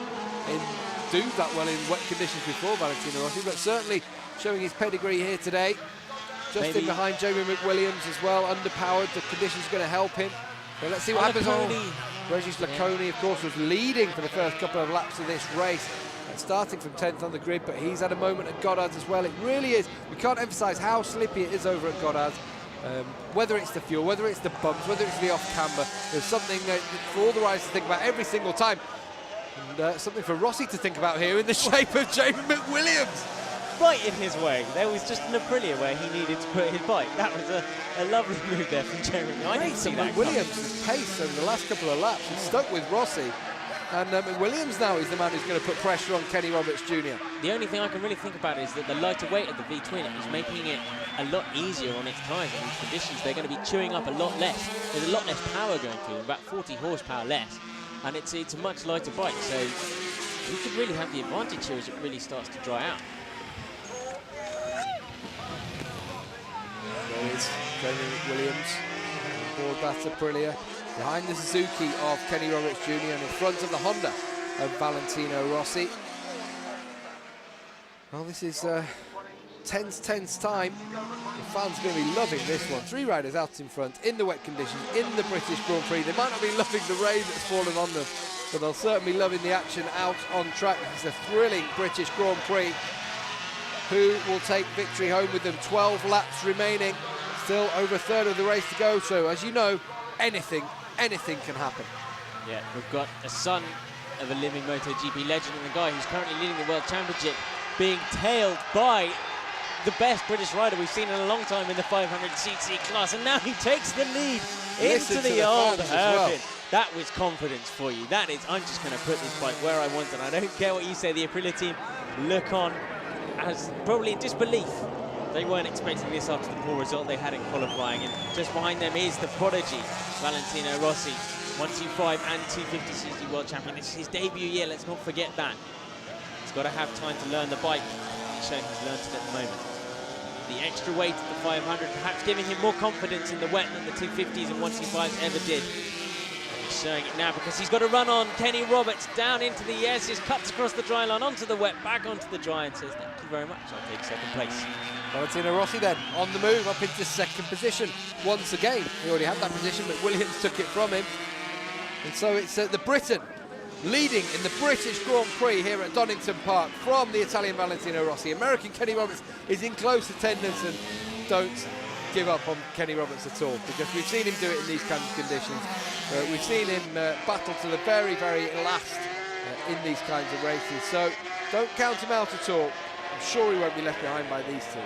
Speaker 1: do that well in wet conditions before, Valentino Rossi, but certainly showing his pedigree here today. Just in behind Jamie McWilliams as well, underpowered. The conditions are going to help him. But let's see what happens. Regis Laconi, of course, was leading for the first couple of laps of this race, starting from 10th on the grid, but he's had a moment at Goddard's as well. It really is. We can't emphasise how slippy it is over at Goddard's. Whether it's the fuel, whether it's the bumps, whether it's the off-camber, there's something for all the riders to think about every single time. And something for Rossi to think about here in the shape of Jamie McWilliams.
Speaker 2: Right in his way. There was just an Aprilia where he needed to put his bike. That was a lovely move there from Jeremy. I didn't see that
Speaker 1: McWilliams' pace over the last couple of laps. He's stuck with Rossi. And McWilliams now is the man who's going to put pressure on Kenny Roberts Jr.
Speaker 2: The only thing I can really think about is that the lighter weight of the V-twin is making it a lot easier on its tyres in these conditions. They're going to be chewing up a lot less. There's a lot less power going through them, about 40 horsepower less. And it's a much lighter bike, so you could really have the advantage here as it really starts to dry out.
Speaker 1: There is Jamie McWilliams aboard that Aprilia, behind the Suzuki of Kenny Roberts Jr. and in front of the Honda of Valentino Rossi. Well, this is tense time. The fans are going to be loving this one. 3 riders out in front in the wet conditions in the British Grand Prix. They might not be loving the rain that's fallen on them, but they'll certainly be loving the action out on track. It's a thrilling British Grand Prix. Who will take victory home with them? 12 laps remaining, still over a third of the race to go. So, as you know, anything can happen.
Speaker 2: Yeah, we've got a son of a living MotoGP legend and the guy who's currently leading the World Championship being tailed by the best British rider we've seen in a long time in the 500cc class, and now he takes the lead into the old Hairpin. That was confidence for you. That is, I'm just going to put this bike where I want it. I don't care what you say. The Aprilia team look on as probably in disbelief. They weren't expecting this after the poor result they had in qualifying, and just behind them is the prodigy, Valentino Rossi, 125 and 250cc world champion. This is his debut year, let's not forget that. He's got to have time to learn the bike. He's shown he's learned it at the moment. The extra weight of the 500 perhaps giving him more confidence in the wet than the 250s and 125s ever did. He's showing it now because he's got to run on Kenny Roberts down into the yes, cuts across the dry line, onto the wet, back onto the dry, and says thank you very much, I'll take second place.
Speaker 1: Valentino Rossi then on the move up into second position once again. He already had that position, but Williams took it from him. And so it's the Briton leading in the British Grand Prix here at Donington Park from the Italian Valentino Rossi. American Kenny Roberts is in close attendance, and don't give up on Kenny Roberts at all, because we've seen him do it in these kinds of conditions. We've seen him battle to the very, very last in these kinds of races. So don't count him out at all. I'm sure he won't be left behind by these two.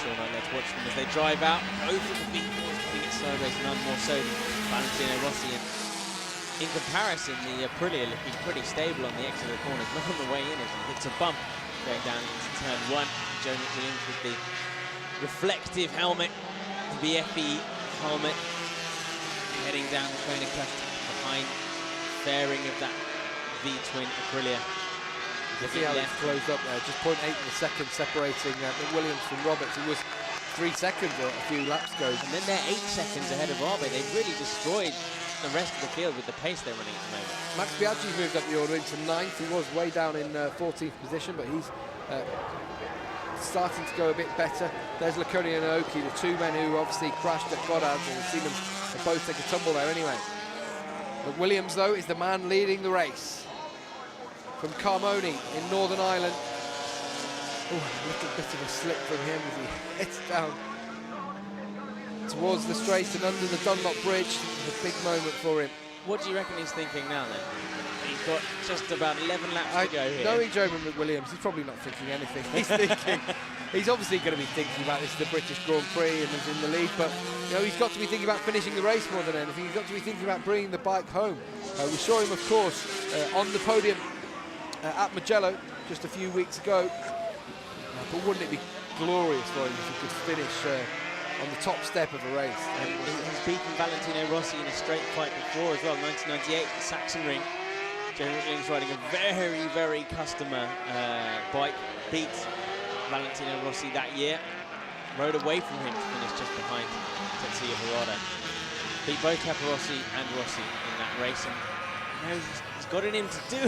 Speaker 2: Sure not. Let's watch them as they drive out. Both of the V4s putting it sideways, none more so than Valentino Rossi. And in comparison, the Aprilia looking pretty stable on the exit of the corners, not on the way in as he hits a bump going down into turn 1. Joe McWilliams with the reflective helmet, the BFE helmet, heading down the Kona Cluster behind fairing of that V-twin Aprilia.
Speaker 1: You see how it's closed up there, just 0.8 of a second separating McWilliams from Roberts. It was 3 seconds a few laps ago.
Speaker 2: And then they're 8 seconds ahead of Rabe. They've really destroyed the rest of the field with the pace they're running at the moment.
Speaker 1: Max Biaggi's moved up the order into 9th. He was way down in 14th position, but he's starting to go a bit better. There's Laconi and Aoki, the 2 men who obviously crashed at Goddard's, and we've seen them both take a tumble there anyway. McWilliams, though, is the man leading the race. From Carmoni in Northern Ireland. Oh, a little bit of a slip from him as he heads down towards the straight and under the Dunlop Bridge. A big moment for him.
Speaker 2: What do you reckon he's thinking now then? He's got just about 11 laps to go here.
Speaker 1: Knowing Joe McWilliams, he's probably not thinking anything. He's thinking, he's obviously going to be thinking about this, the British Grand Prix, and is in the lead, but you know, he's got to be thinking about finishing the race more than anything. He's got to be thinking about bringing the bike home. We saw him, of course, on the podium at Mugello just a few weeks ago, but wouldn't it be glorious for him if he could finish on the top step of a race?
Speaker 2: And he's beaten Valentino Rossi in a straight fight before as well, 1998 at the Sachsenring. Jeremy Williams riding a very, very customer bike. Beat Valentino Rossi that year. Rode away from him to finish just behind Tetsuya Harada. Beat both Capirossi and Rossi in that race, and you know, he's got it in to do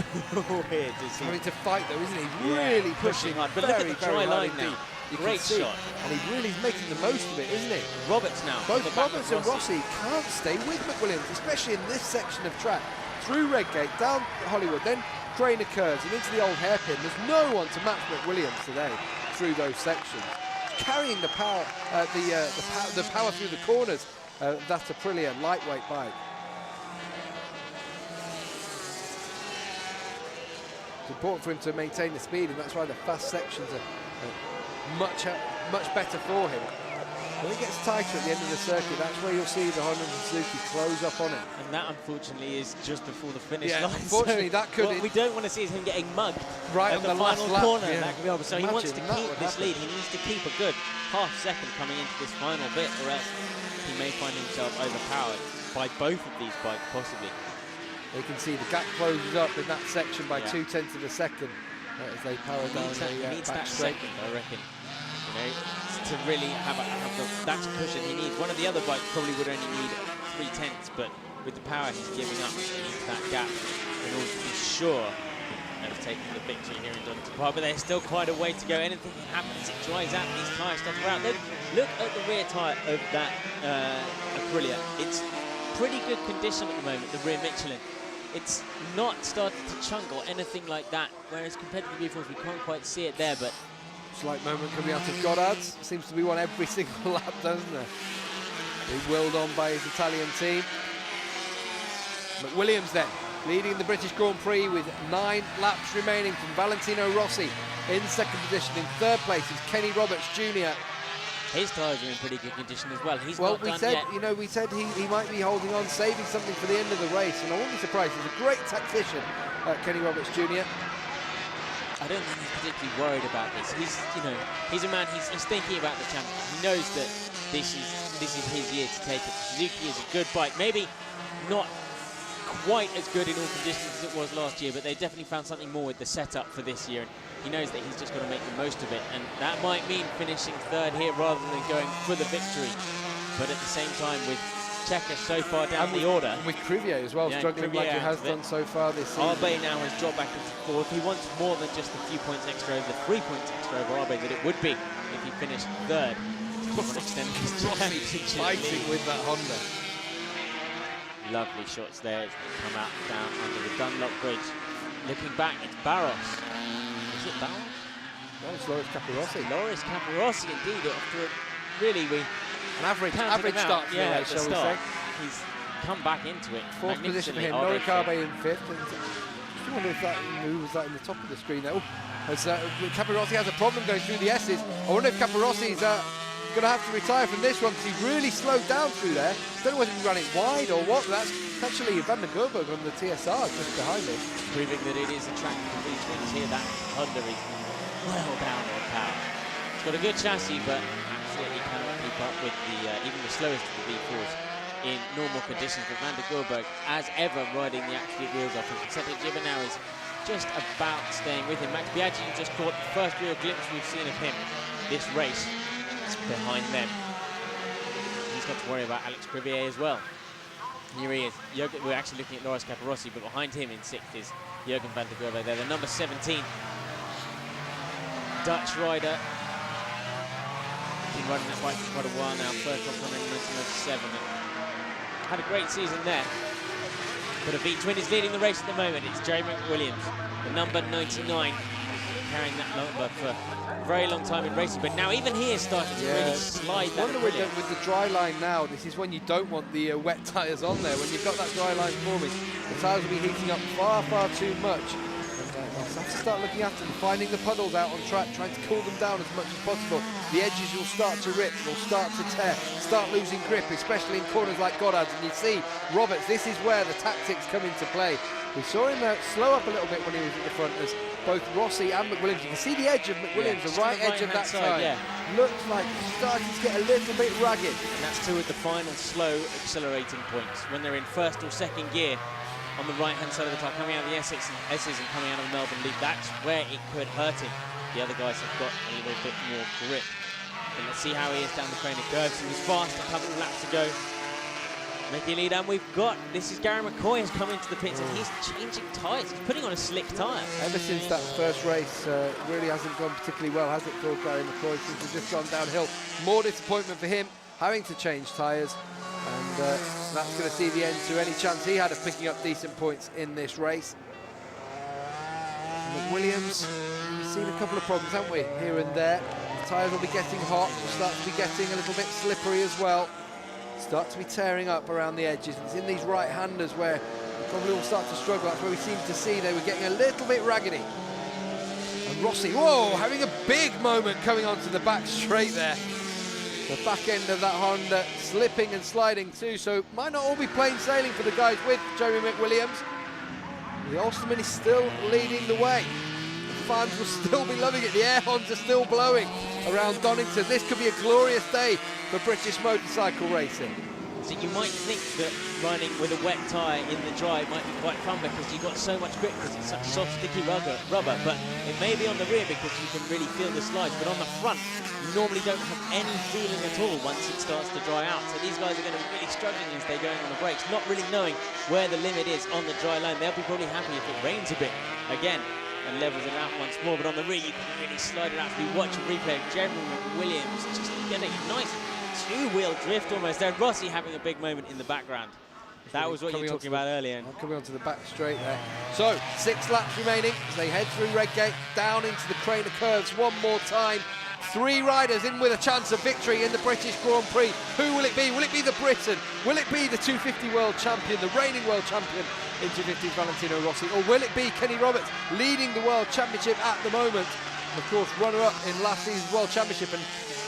Speaker 2: it.
Speaker 1: Having to fight though, isn't he?
Speaker 2: Yeah,
Speaker 1: Really pushing
Speaker 2: hard. But
Speaker 1: very,
Speaker 2: look at the
Speaker 1: very
Speaker 2: dry
Speaker 1: hard
Speaker 2: line
Speaker 1: indeed.
Speaker 2: now.
Speaker 1: You
Speaker 2: Great
Speaker 1: can see,
Speaker 2: shot.
Speaker 1: and he really is making the most of it, isn't he?
Speaker 2: Roberts now.
Speaker 1: Both Roberts and Rossi can't stay with McWilliams, especially in this section of track. Through Redgate, down Hollywood, then Crane occurs, and into the old hairpin. There's no one to match McWilliams today through those sections. Carrying the power, the power through the corners. That's a brilliant lightweight bike. It's important for him to maintain the speed, and that's why the fast sections are much better for him. When he gets tighter at the end of the circuit, that's where you'll see the Honda and Suzuki close up on him.
Speaker 2: And that, unfortunately, is just before the finish line.
Speaker 1: Unfortunately,
Speaker 2: so
Speaker 1: that could...
Speaker 2: What we don't want to see is him getting mugged
Speaker 1: right
Speaker 2: at
Speaker 1: on
Speaker 2: the final
Speaker 1: last
Speaker 2: corner.
Speaker 1: lap. Yeah.
Speaker 2: That could be horrible. So he wants to keep this
Speaker 1: happen.
Speaker 2: lead. He needs to keep a good half second coming into this final bit, or else he may find himself overpowered by both of these bikes, possibly.
Speaker 1: You can see the gap closes up in that section by 0.2 of a second as they power down the
Speaker 2: needs
Speaker 1: back
Speaker 2: that
Speaker 1: straight.
Speaker 2: second, I reckon. You know, to really have that cushion he needs. One of the other bikes probably would only need 0.3, but with the power he's giving up, he needs that gap in order to be sure of taking the victory here in Donington Park. But there's still quite a way to go. Anything happens, it dries out. These tyres stuff are out. Look at the rear tyre of that Aprilia. It's pretty good condition at the moment, the rear Michelin. It's not started to chunk or anything like that, whereas compared to the B4s, we can't quite see it there, but
Speaker 1: Slight moment coming out of Goddard's. Seems to be one every single lap, doesn't there? He's willed on by his Italian team. McWilliams then, leading the British Grand Prix with 9 laps remaining from Valentino Rossi in second position. In third place is Kenny Roberts Jr.
Speaker 2: His tyres are in pretty good condition as well. He's
Speaker 1: well,
Speaker 2: not
Speaker 1: we
Speaker 2: done
Speaker 1: said,
Speaker 2: yet.
Speaker 1: you know, we said he might be holding on, saving something for the end of the race, and I wouldn't be surprised. He's a great tactician, Kenny Roberts Jr.
Speaker 2: I don't think he's particularly worried about this. He's, you know, he's a man. He's thinking about the championship. He knows that this is his year to take it. Suzuki is a good bike, maybe not quite as good in all conditions as it was last year, but they definitely found something more with the setup for this year. And he knows that he's just got to make the most of it, and that might mean finishing third here rather than going for the victory. But at the same time, with Checker so far down the order,
Speaker 1: and with Crivier as well, struggling like he has done so far this season.
Speaker 2: Arbe now has dropped back into fourth. He wants more than just a few points extra over, 3 points extra over Arbe that it would be if he finished third.
Speaker 1: Rossi fighting with that Honda.
Speaker 2: Lovely shots there as they come out down under the Dunlop Bridge. Looking back, it's Barros. Is it Barros?
Speaker 1: No, it's Loris Capirossi.
Speaker 2: Loris Capirossi, indeed. After really,
Speaker 1: an average start for the race, shall we say.
Speaker 2: He's come back into it.
Speaker 1: Fourth position for him, Norikabe in fifth. I wonder if that move was that in the top of the screen there. Capirossi has a problem going through the S's. I wonder if Capirossi's going to have to retire from this one because he's really slowed down through there. Don't know whether he's running wide or what. That's actually Van der Gerberg on the TSR just behind him.
Speaker 2: Proving that it is attractive for these wins here. That Honda is well down on power. It's got a good chassis, but absolutely cannot keep up with even the slowest of the V4s in normal conditions. But Van der Gerberg, as ever, riding the absolute wheels off him. Giuseppe Gibernau is just about staying with him. Max Biaggi just caught the first real glimpse we've seen of him this race. It's behind them. He's got to worry about Alex Crivier as well. Here he is. We're actually looking at Loris Capirossi, but behind him in sixth is Jürgen van der Gerber. They're the number 17 Dutch rider. Been riding that bike for quite a while now. First off in 1997 and had a great season there. But a V-twin is leading the race at the moment. It's Jeremy Williams, the number 99, carrying that number for a very long time in racing. But now even he is starting to really slide that.
Speaker 1: I wonder with the dry line now, this is when you don't want the wet tyres on there. When you've got that dry line forming, the tyres will be heating up far, far too much. We'll have to start looking after them, finding the puddles out on track, trying to cool them down as much as possible. The edges will start to rip, they'll start to tear, start losing grip, especially in corners like Goddard's. And you see Roberts, this is where the tactics come into play. We saw him slow up a little bit when he was at the front, as both Rossi and McWilliams. You can see the edge of McWilliams, the right edge of that side. Looks like he's starting to get a little bit ragged.
Speaker 2: And that's two of the final slow accelerating points. When they're in first or second gear, on the right-hand side of the car, coming out of the S's and coming out of the Melbourne lead. That's where it could hurt him. The other guys have got a little bit more grip. But let's see how he is down the trainer curves. He was fast a couple of laps ago. Making lead, and we've got, this is Gary McCoy has come into the pits and he's changing tyres. He's putting on a slick tyre.
Speaker 1: Ever since that first race, really hasn't gone particularly well, has it, for Gary McCoy? Since it's just gone downhill. More disappointment for him, having to change tyres. And that's going to see the end to any chance he had of picking up decent points in this race. McWilliams, we've seen a couple of problems, haven't we, here and there. The tyres will be getting hot, will start to be getting a little bit slippery as well. Start to be tearing up around the edges. It's in these right-handers where they probably will start to struggle. That's where we seem to see they were getting a little bit raggedy. And Rossi, whoa, having a big moment coming onto the back straight there. The back end of that Honda slipping and sliding too, so it might not all be plain sailing for the guys with Jeremy McWilliams. The Ulsterman is still leading the way. The fans will still be loving it. The air horns are still blowing around Donington. This could be a glorious day for British motorcycle racing.
Speaker 2: So you might think that riding with a wet tyre in the dry might be quite fun because you've got so much grip because it's such soft, sticky rubber, but it may be on the rear because you can really feel the slides, but on the front, you normally don't have any feeling at all once it starts to dry out. So these guys are going to be really struggling as they're going on the brakes, not really knowing where the limit is on the dry line. They'll be probably happy if it rains a bit again and levels it out once more, but on the rear, you can really slide it out. If you watch a replay, Jeremy Williams just getting a nice two-wheel drift almost there. Rossi having a big moment in the background. That was what you were talking about earlier.
Speaker 1: Coming onto the back straight there. So, 6 laps remaining as they head through Redgate, down into the Craner curves one more time. 3 riders in with a chance of victory in the British Grand Prix. Who will it be? Will it be the Briton? Will it be the 250 world champion, the reigning world champion in 250, Valentino Rossi? Or will it be Kenny Roberts leading the world championship at the moment? And of course, runner-up in last season's world championship. And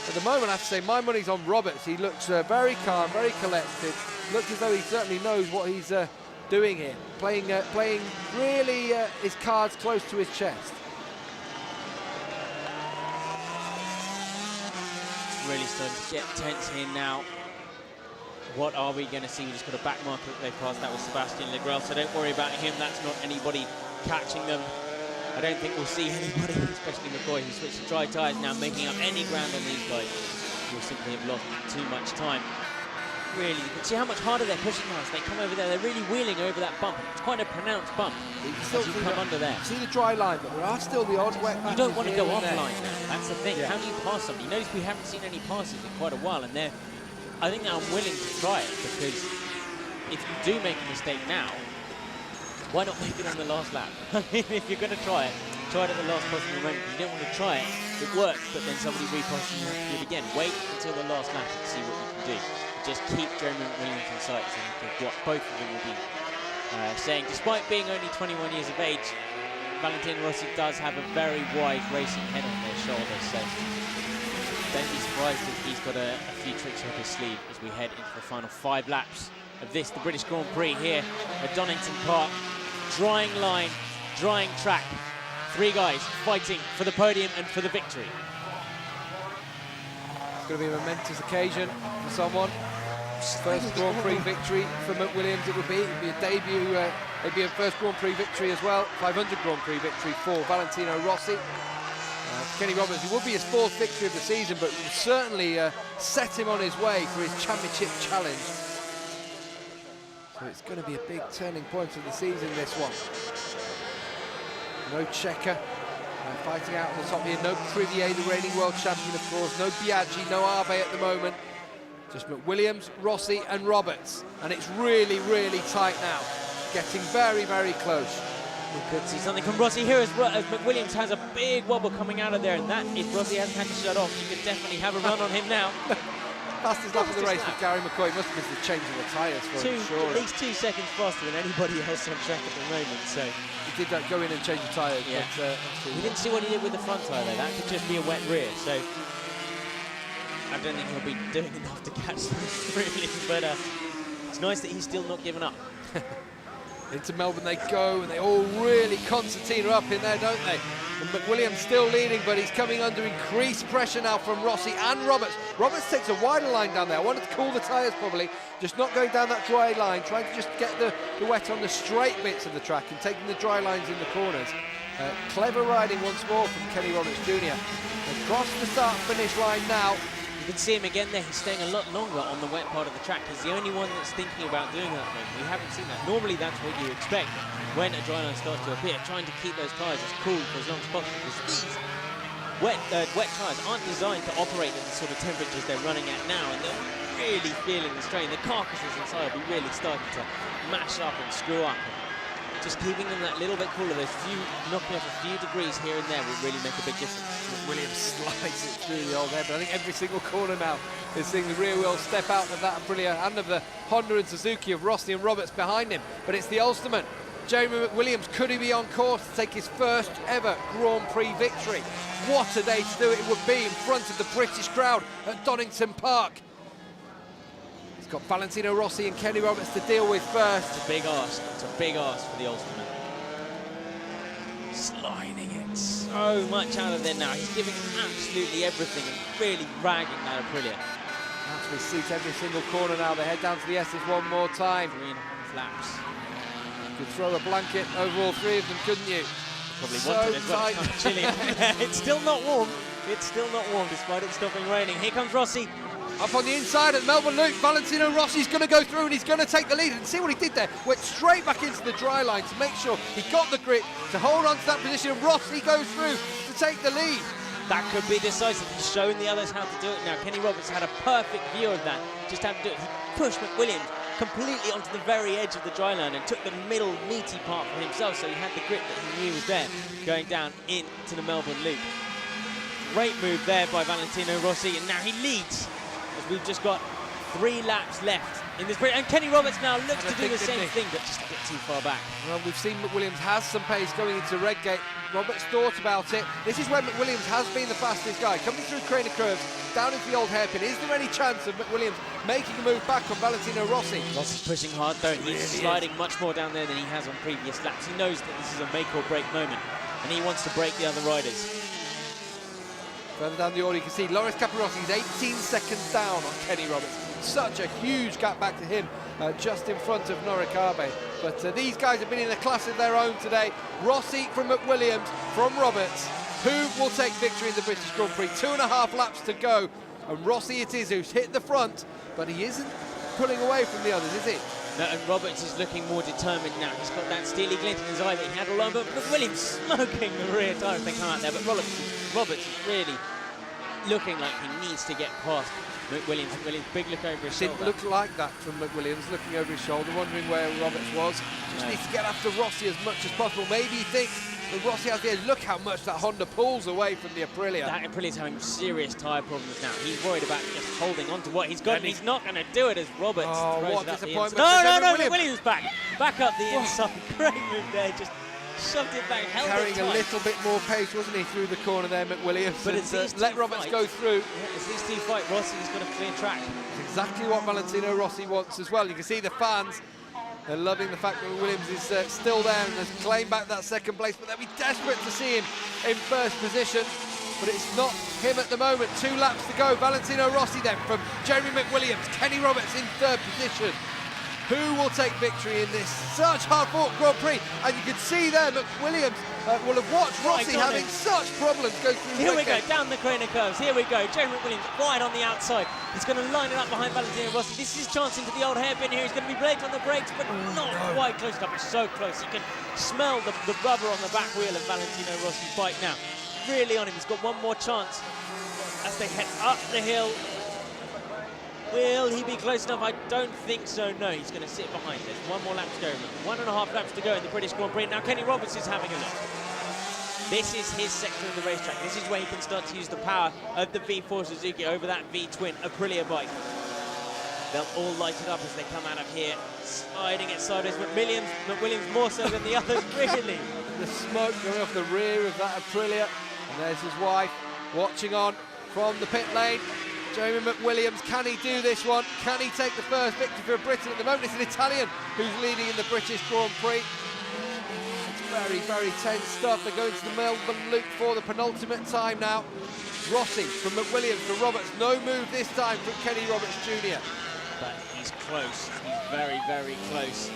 Speaker 1: at the moment, I have to say, my money's on Roberts. He looks very calm, very collected. Looks as though he certainly knows what he's doing here. Playing really his cards close to his chest.
Speaker 2: Really starting to get tense here now. What are we going to see? We just got a back marker that they passed. That was Sebastian Legrel, so don't worry about him. That's not anybody catching them. I don't think we'll see anybody, especially McCoy, who switched to dry tyres now, making up any ground on these guys. You'll simply have lost too much time. Really, you can see how much harder they're pushing now as they come over there. They're really wheeling over that bump. It's quite a pronounced bump as you come under there.
Speaker 1: See the dry line, but there are still the odd wet patches.
Speaker 2: You don't want to go offline
Speaker 1: there.
Speaker 2: now. That's the thing. Yeah. How do you pass somebody? You notice we haven't seen any passes in quite a while, and I think they're unwilling to try it because if you do make a mistake now, why not make it on the last lap? I mean, if you're going to try it at the last possible moment. You don't want to try it. It works, but then somebody repasses and you have to do it again. Wait until the last lap and see what you can do. Just keep Jeremy Williams in sight, and I think what both of them will be saying. Despite being only 21 years of age, Valentino Rossi does have a very wide racing head on their shoulders, so don't be surprised if he's got a few tricks up his sleeve as we head into the final 5 laps of this, the British Grand Prix here at Donington Park. Drying line, drying track. 3 guys fighting for the podium and for the victory.
Speaker 1: It's going to be a momentous occasion for someone. First Grand Prix victory for McWilliams it would be. It would be a debut, maybe a first Grand Prix victory as well. 500 Grand Prix victory for Valentino Rossi. Kenny Roberts, it would be his 4th victory of the season, but will certainly set him on his way for his championship challenge. So it's going to be a big turning point of the season, this one. No Checker fighting out on the top here. No Crivier, the reigning world champion, of course. No Biaggi, no Arbe at the moment. Just McWilliams, Rossi and Roberts. And it's really, really tight now. Getting very, very close.
Speaker 2: We could see something from Rossi here as McWilliams has a big wobble coming out of there. And that, if Rossi hasn't had to shut off, you could definitely have a run on him now.
Speaker 1: Fastest lap of the race with Gary McCoy. Must have been the change of the tyres for him, sure.
Speaker 2: At least 2 seconds faster than anybody else on track at the moment. So
Speaker 1: he did that, go in and change the tyres.
Speaker 2: Yeah.
Speaker 1: But,
Speaker 2: we didn't see what he did with the front tyre though. That could just be a wet rear. So I don't think he'll be doing enough to catch them really. But it's nice that he's still not given up.
Speaker 1: Into Melbourne they go, and they all really concertina up in there, don't they? And McWilliams still leading, but he's coming under increased pressure now from Rossi and Roberts. Roberts takes a wider line down there. I wanted to cool the tyres probably, just not going down that dry line, trying to just get the wet on the straight bits of the track and taking the dry lines in the corners. Clever riding once more from Kenny Roberts Jr. Across the start-finish line now.
Speaker 2: You can see him again there. He's staying a lot longer on the wet part of the track. He's the only one that's thinking about doing that. We haven't seen that. Normally that's what you expect when a dry line starts to appear, trying to keep those tyres as cool for as long as possible, because these wet tyres aren't designed to operate at the sort of temperatures they're running at now, and they're really feeling the strain. The carcasses inside will be really starting to mash up and screw up. Just keeping them that little bit cooler, knocking off a few degrees here and there will really make a big difference.
Speaker 1: Williams slides it through the old head, but I think every single corner now is seeing the rear wheel step out of that Aprilia and of the Honda and Suzuki of Rossi and Roberts behind him. But it's the Ulsterman, Jeremy McWilliams. Could he be on course to take his first ever Grand Prix victory? What a day to do it would be in front of the British crowd at Donington Park. Got Valentino Rossi and Kenny Roberts to deal with first.
Speaker 2: It's a big ask. It's a big ask for the Ulsterman. Sliding it so much out of there now. He's giving absolutely everything and really ragging that Aprilia.
Speaker 1: Actually seats every single corner now. They head down to the S's one more time.
Speaker 2: 3.5 laps.
Speaker 1: You could throw a blanket over all three of them, couldn't you?
Speaker 2: Probably
Speaker 1: so
Speaker 2: wanted as well. It's kind of chilly. It's still not warm. It's still not warm despite it stopping raining. Here comes Rossi.
Speaker 1: Up on the inside at Melbourne Loop, Valentino Rossi's going to go through and he's going to take the lead. And see what he did there? Went straight back into the dry line to make sure he got the grip to hold on to that position. And Rossi goes through to take the lead.
Speaker 2: That could be decisive. He's showing the others how to do it now. Kenny Roberts had a perfect view of that, just how to do it. He pushed McWilliams completely onto the very edge of the dry line and took the middle meaty part for himself, so he had the grip that he knew was there going down into the Melbourne Loop. Great move there by Valentino Rossi, and now he leads. We've just got 3 laps left in this sprint, and Kenny Roberts now looks to do the same thing, but just a bit too far back.
Speaker 1: Well, we've seen McWilliams has some pace going into Redgate. Roberts thought about it. This is where McWilliams has been the fastest guy, coming through Craner curves, down into the old hairpin. Is there any chance of McWilliams making a move back on Valentino Rossi?
Speaker 2: Rossi's pushing hard though. He's sliding much more down there than he has on previous laps. He knows that this is a make or break moment, and he wants to break the other riders.
Speaker 1: Further down the order, you can see Loris Capirossi is 18 seconds down on Kenny Roberts. Such a huge gap back to him, just in front of Norikabe. But these guys have been in a class of their own today. Rossi from McWilliams, from Roberts. Who will take victory in the British Grand Prix? 2.5 laps to go. And Rossi it is who's hit the front, but he isn't pulling away from the others, is he?
Speaker 2: No, and Roberts is looking more determined now. He's got that steely glint in his eye that he had all along, but McWilliams smoking the rear tyre as they come out there. But Roberts is really looking like he needs to get past McWilliams. McWilliams, big look over his shoulder.
Speaker 1: Didn't look like that from McWilliams, looking over his shoulder, wondering where Roberts was. Just needs to get after Rossi as much as possible. Maybe he thinks that Rossi has the edge. Look how much that Honda pulls away from the Aprilia.
Speaker 2: That Aprilia's having serious tyre problems now. He's worried about just holding on to what he's got, and he's not going to do it as Roberts throws
Speaker 1: what
Speaker 2: it up the
Speaker 1: disappointment.
Speaker 2: inside. No, McWilliams back up the inside. Great move there, just shoved it back, held
Speaker 1: carrying
Speaker 2: it tight.
Speaker 1: A little bit more pace, wasn't he, through the corner there, McWilliams?
Speaker 2: But it's
Speaker 1: let Roberts go through.
Speaker 2: Yeah, it's these two fight. Rossi's got a clear track.
Speaker 1: It's exactly what Valentino Rossi wants as well. You can see the fans. They're loving the fact that Williams is still there and has claimed back that second place, but they'll be desperate to see him in first position. But it's not him at the moment. 2 laps to go. Valentino Rossi then from Jeremy McWilliams. Kenny Roberts in third position. Who will take victory in this such hard-fought Grand Prix? And you can see there McWilliams will have watched Rossi having such problems go through.
Speaker 2: Here we go, down the Craner curves. Here we go. Jeremy McWilliams right on the outside. He's going to line it up behind Valentino Rossi. This is his chance into the old hairpin here. He's going to be late on the brakes, but not quite close enough. It's so close. You can smell the rubber on the back wheel of Valentino Rossi's bike now. Really on him. He's got one more chance as they head up the hill. Will he be close enough? I don't think so, no. He's going to sit behind it. 1 more lap to go. 1.5 laps to go in the British Grand Prix. Now Kenny Roberts is having a look. This is his sector of the racetrack. This is where he can start to use the power of the V4 Suzuki over that V-twin Aprilia bike. They'll all light it up as they come out of here, sliding it sideways. McWilliams more so than the others, really.
Speaker 1: The smoke going off the rear of that Aprilia. And there's his wife watching on from the pit lane. Jamie McWilliams, can he do this one? Can he take the first victory for Britain? At the moment, it's an Italian who's leading in the British Grand Prix. It's very, very tense stuff. They're going to the Melbourne Loop for the penultimate time now. Rossi from McWilliams to Roberts. No move this time from Kenny Roberts Jr.
Speaker 2: But he's close. He's very, very close.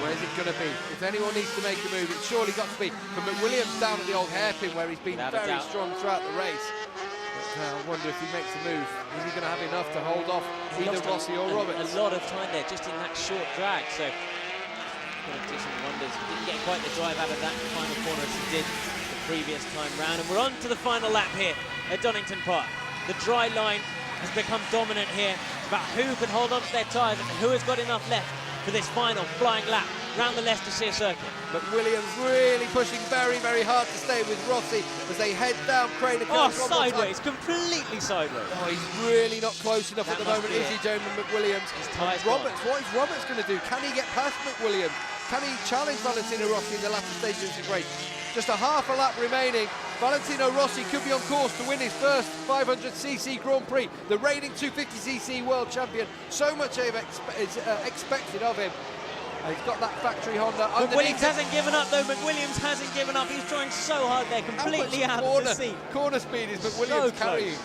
Speaker 1: Where's it going to be? If anyone needs to make a move, it's surely got to be from McWilliams down at the old hairpin where he's been very strong throughout the race. But I wonder if he makes a move. Is he going to have enough to hold off either Rossi or Roberts?
Speaker 2: A lot of time there, just in that short drag. So, going to do some wonders. He didn't get quite the drive out of that final corner as he did the previous time round. And we're on to the final lap here at Donington Park. The dry line has become dominant here. It's about who can hold on to their tyres and who has got enough left for this final flying lap round the Leicestershire circuit.
Speaker 1: McWilliams really pushing very, very hard to stay with Rossi as they head down Craner.
Speaker 2: Oh, sideways, completely sideways.
Speaker 1: Oh, he's really not close enough at the moment, is he, Jamie McWilliams? Roberts, what is Roberts going to do? Can he get past McWilliams? Can he challenge Valentino Rossi in the latter stages of the race? Just a half a lap remaining. Valentino Rossi could be on course to win his first 500cc Grand Prix. The reigning 250cc world champion. So much is expected of him. He's got that factory Honda.
Speaker 2: McWilliams hasn't given up though. McWilliams hasn't given up. He's trying so hard there, completely out of the seat.
Speaker 1: Corner speed is McWilliams carrying.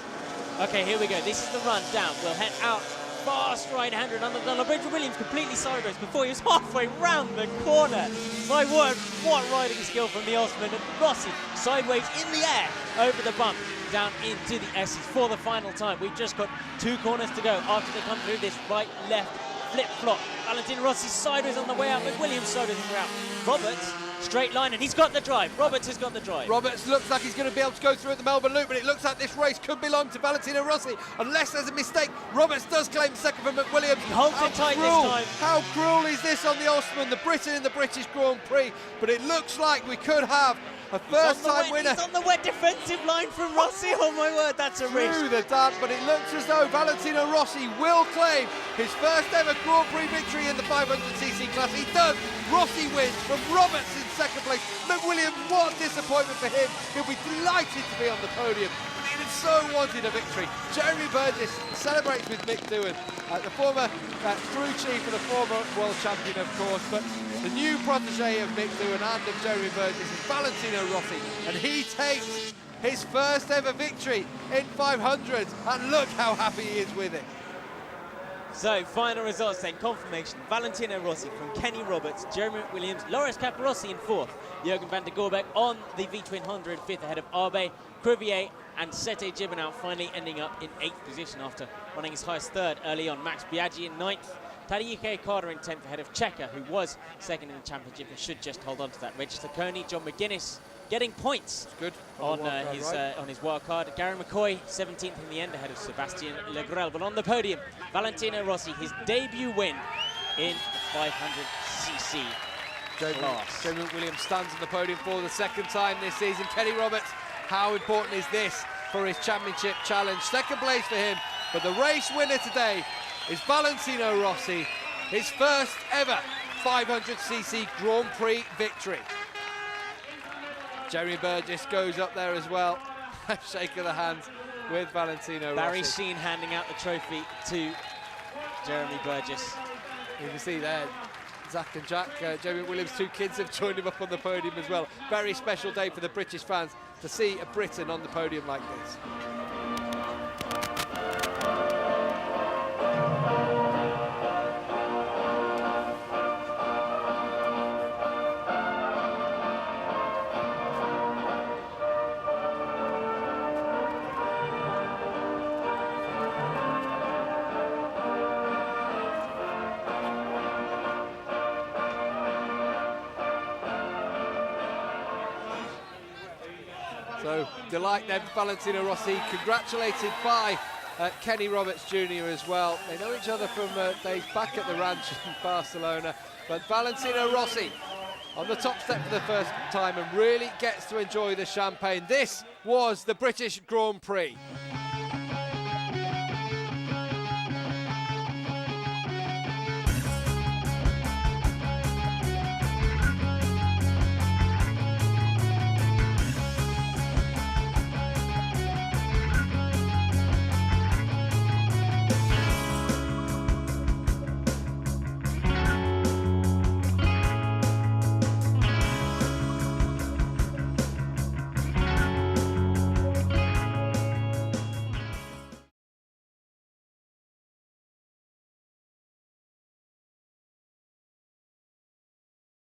Speaker 2: Okay, here we go. This is the run down. We'll head out fast right-hander on the bridge. Williams completely sideways before he was halfway round the corner. My word, what riding skill from the Osman. And Rossi sideways in the air over the bump down into the S's for the final time. We've just got 2 corners to go after they come through this right-left flip-flop. Valentino Rossi sideways on the way out, McWilliams sideways on the way out. Roberts, straight line, and he's got the drive. Roberts has got the drive.
Speaker 1: Roberts looks like he's going to be able to go through at the Melbourne Loop, but it looks like this race could belong to Valentino Rossi, unless there's a mistake. Roberts does claim second for McWilliams.
Speaker 2: He holds it tight this time.
Speaker 1: How cruel is this on the Osman, the Britain in the British Grand Prix? But it looks like we could have a first-time winner.
Speaker 2: He's on the wet defensive line from Rossi. Oh my word, that's a risk.
Speaker 1: Through the dam, but it looks as though Valentino Rossi will claim his first ever Grand Prix victory in the 500cc class. He does. Rossi wins from Roberts in second place. McWilliams, what a disappointment for him. He'll be delighted to be on the podium. He would so wanted a victory. Jeremy Burgess celebrates with Mick Doohan, the former crew chief and the former world champion, of course, but the new protege of Mick Doohan and of Jeremy Burgess is Valentino Rossi, and he takes his first ever victory in 500s, and look how happy he is with it.
Speaker 2: So, final results then, confirmation. Valentino Rossi from Kenny Roberts, Jeremy Williams, Loris Capirossi in 4th, Jürgen van der Gorbeck on the V-twin Honda in 5th ahead of Arbe, Crevier and Sete Gibernau finally ending up in 8th position after running his highest 3rd early on. Max Biaggi in 9th, Tadeusz Carter in 10th ahead of Checker, who was 2nd in the championship and should just hold on to that. Register Coney, John McGuinness getting points
Speaker 1: good
Speaker 2: on his wild card. Gary McCoy 17th in the end ahead of Sebastian Legrel. But on the podium, Valentino Rossi, his debut win in the 500cc class.
Speaker 1: Jamie Williams stands on the podium for the 2nd time this season. Kenny Roberts, how important is this for his championship challenge? 2nd place for him, but the race winner today is Valentino Rossi, his first ever 500cc Grand Prix victory. Jeremy Burgess goes up there as well. Shake of the hand with Valentino Rossi.
Speaker 2: Barry Sheen handing out the trophy to Jeremy Burgess.
Speaker 1: You can see there, Zach and Jack, Jeremy Williams' 2 kids have joined him up on the podium as well. Very special day for the British fans to see a Briton on the podium like this. So, delight then, Valentino Rossi, congratulated by Kenny Roberts Jr. as well. They know each other from days back at the ranch in Barcelona, but Valentino Rossi on the top step for the first time and really gets to enjoy the champagne. This was the British Grand Prix.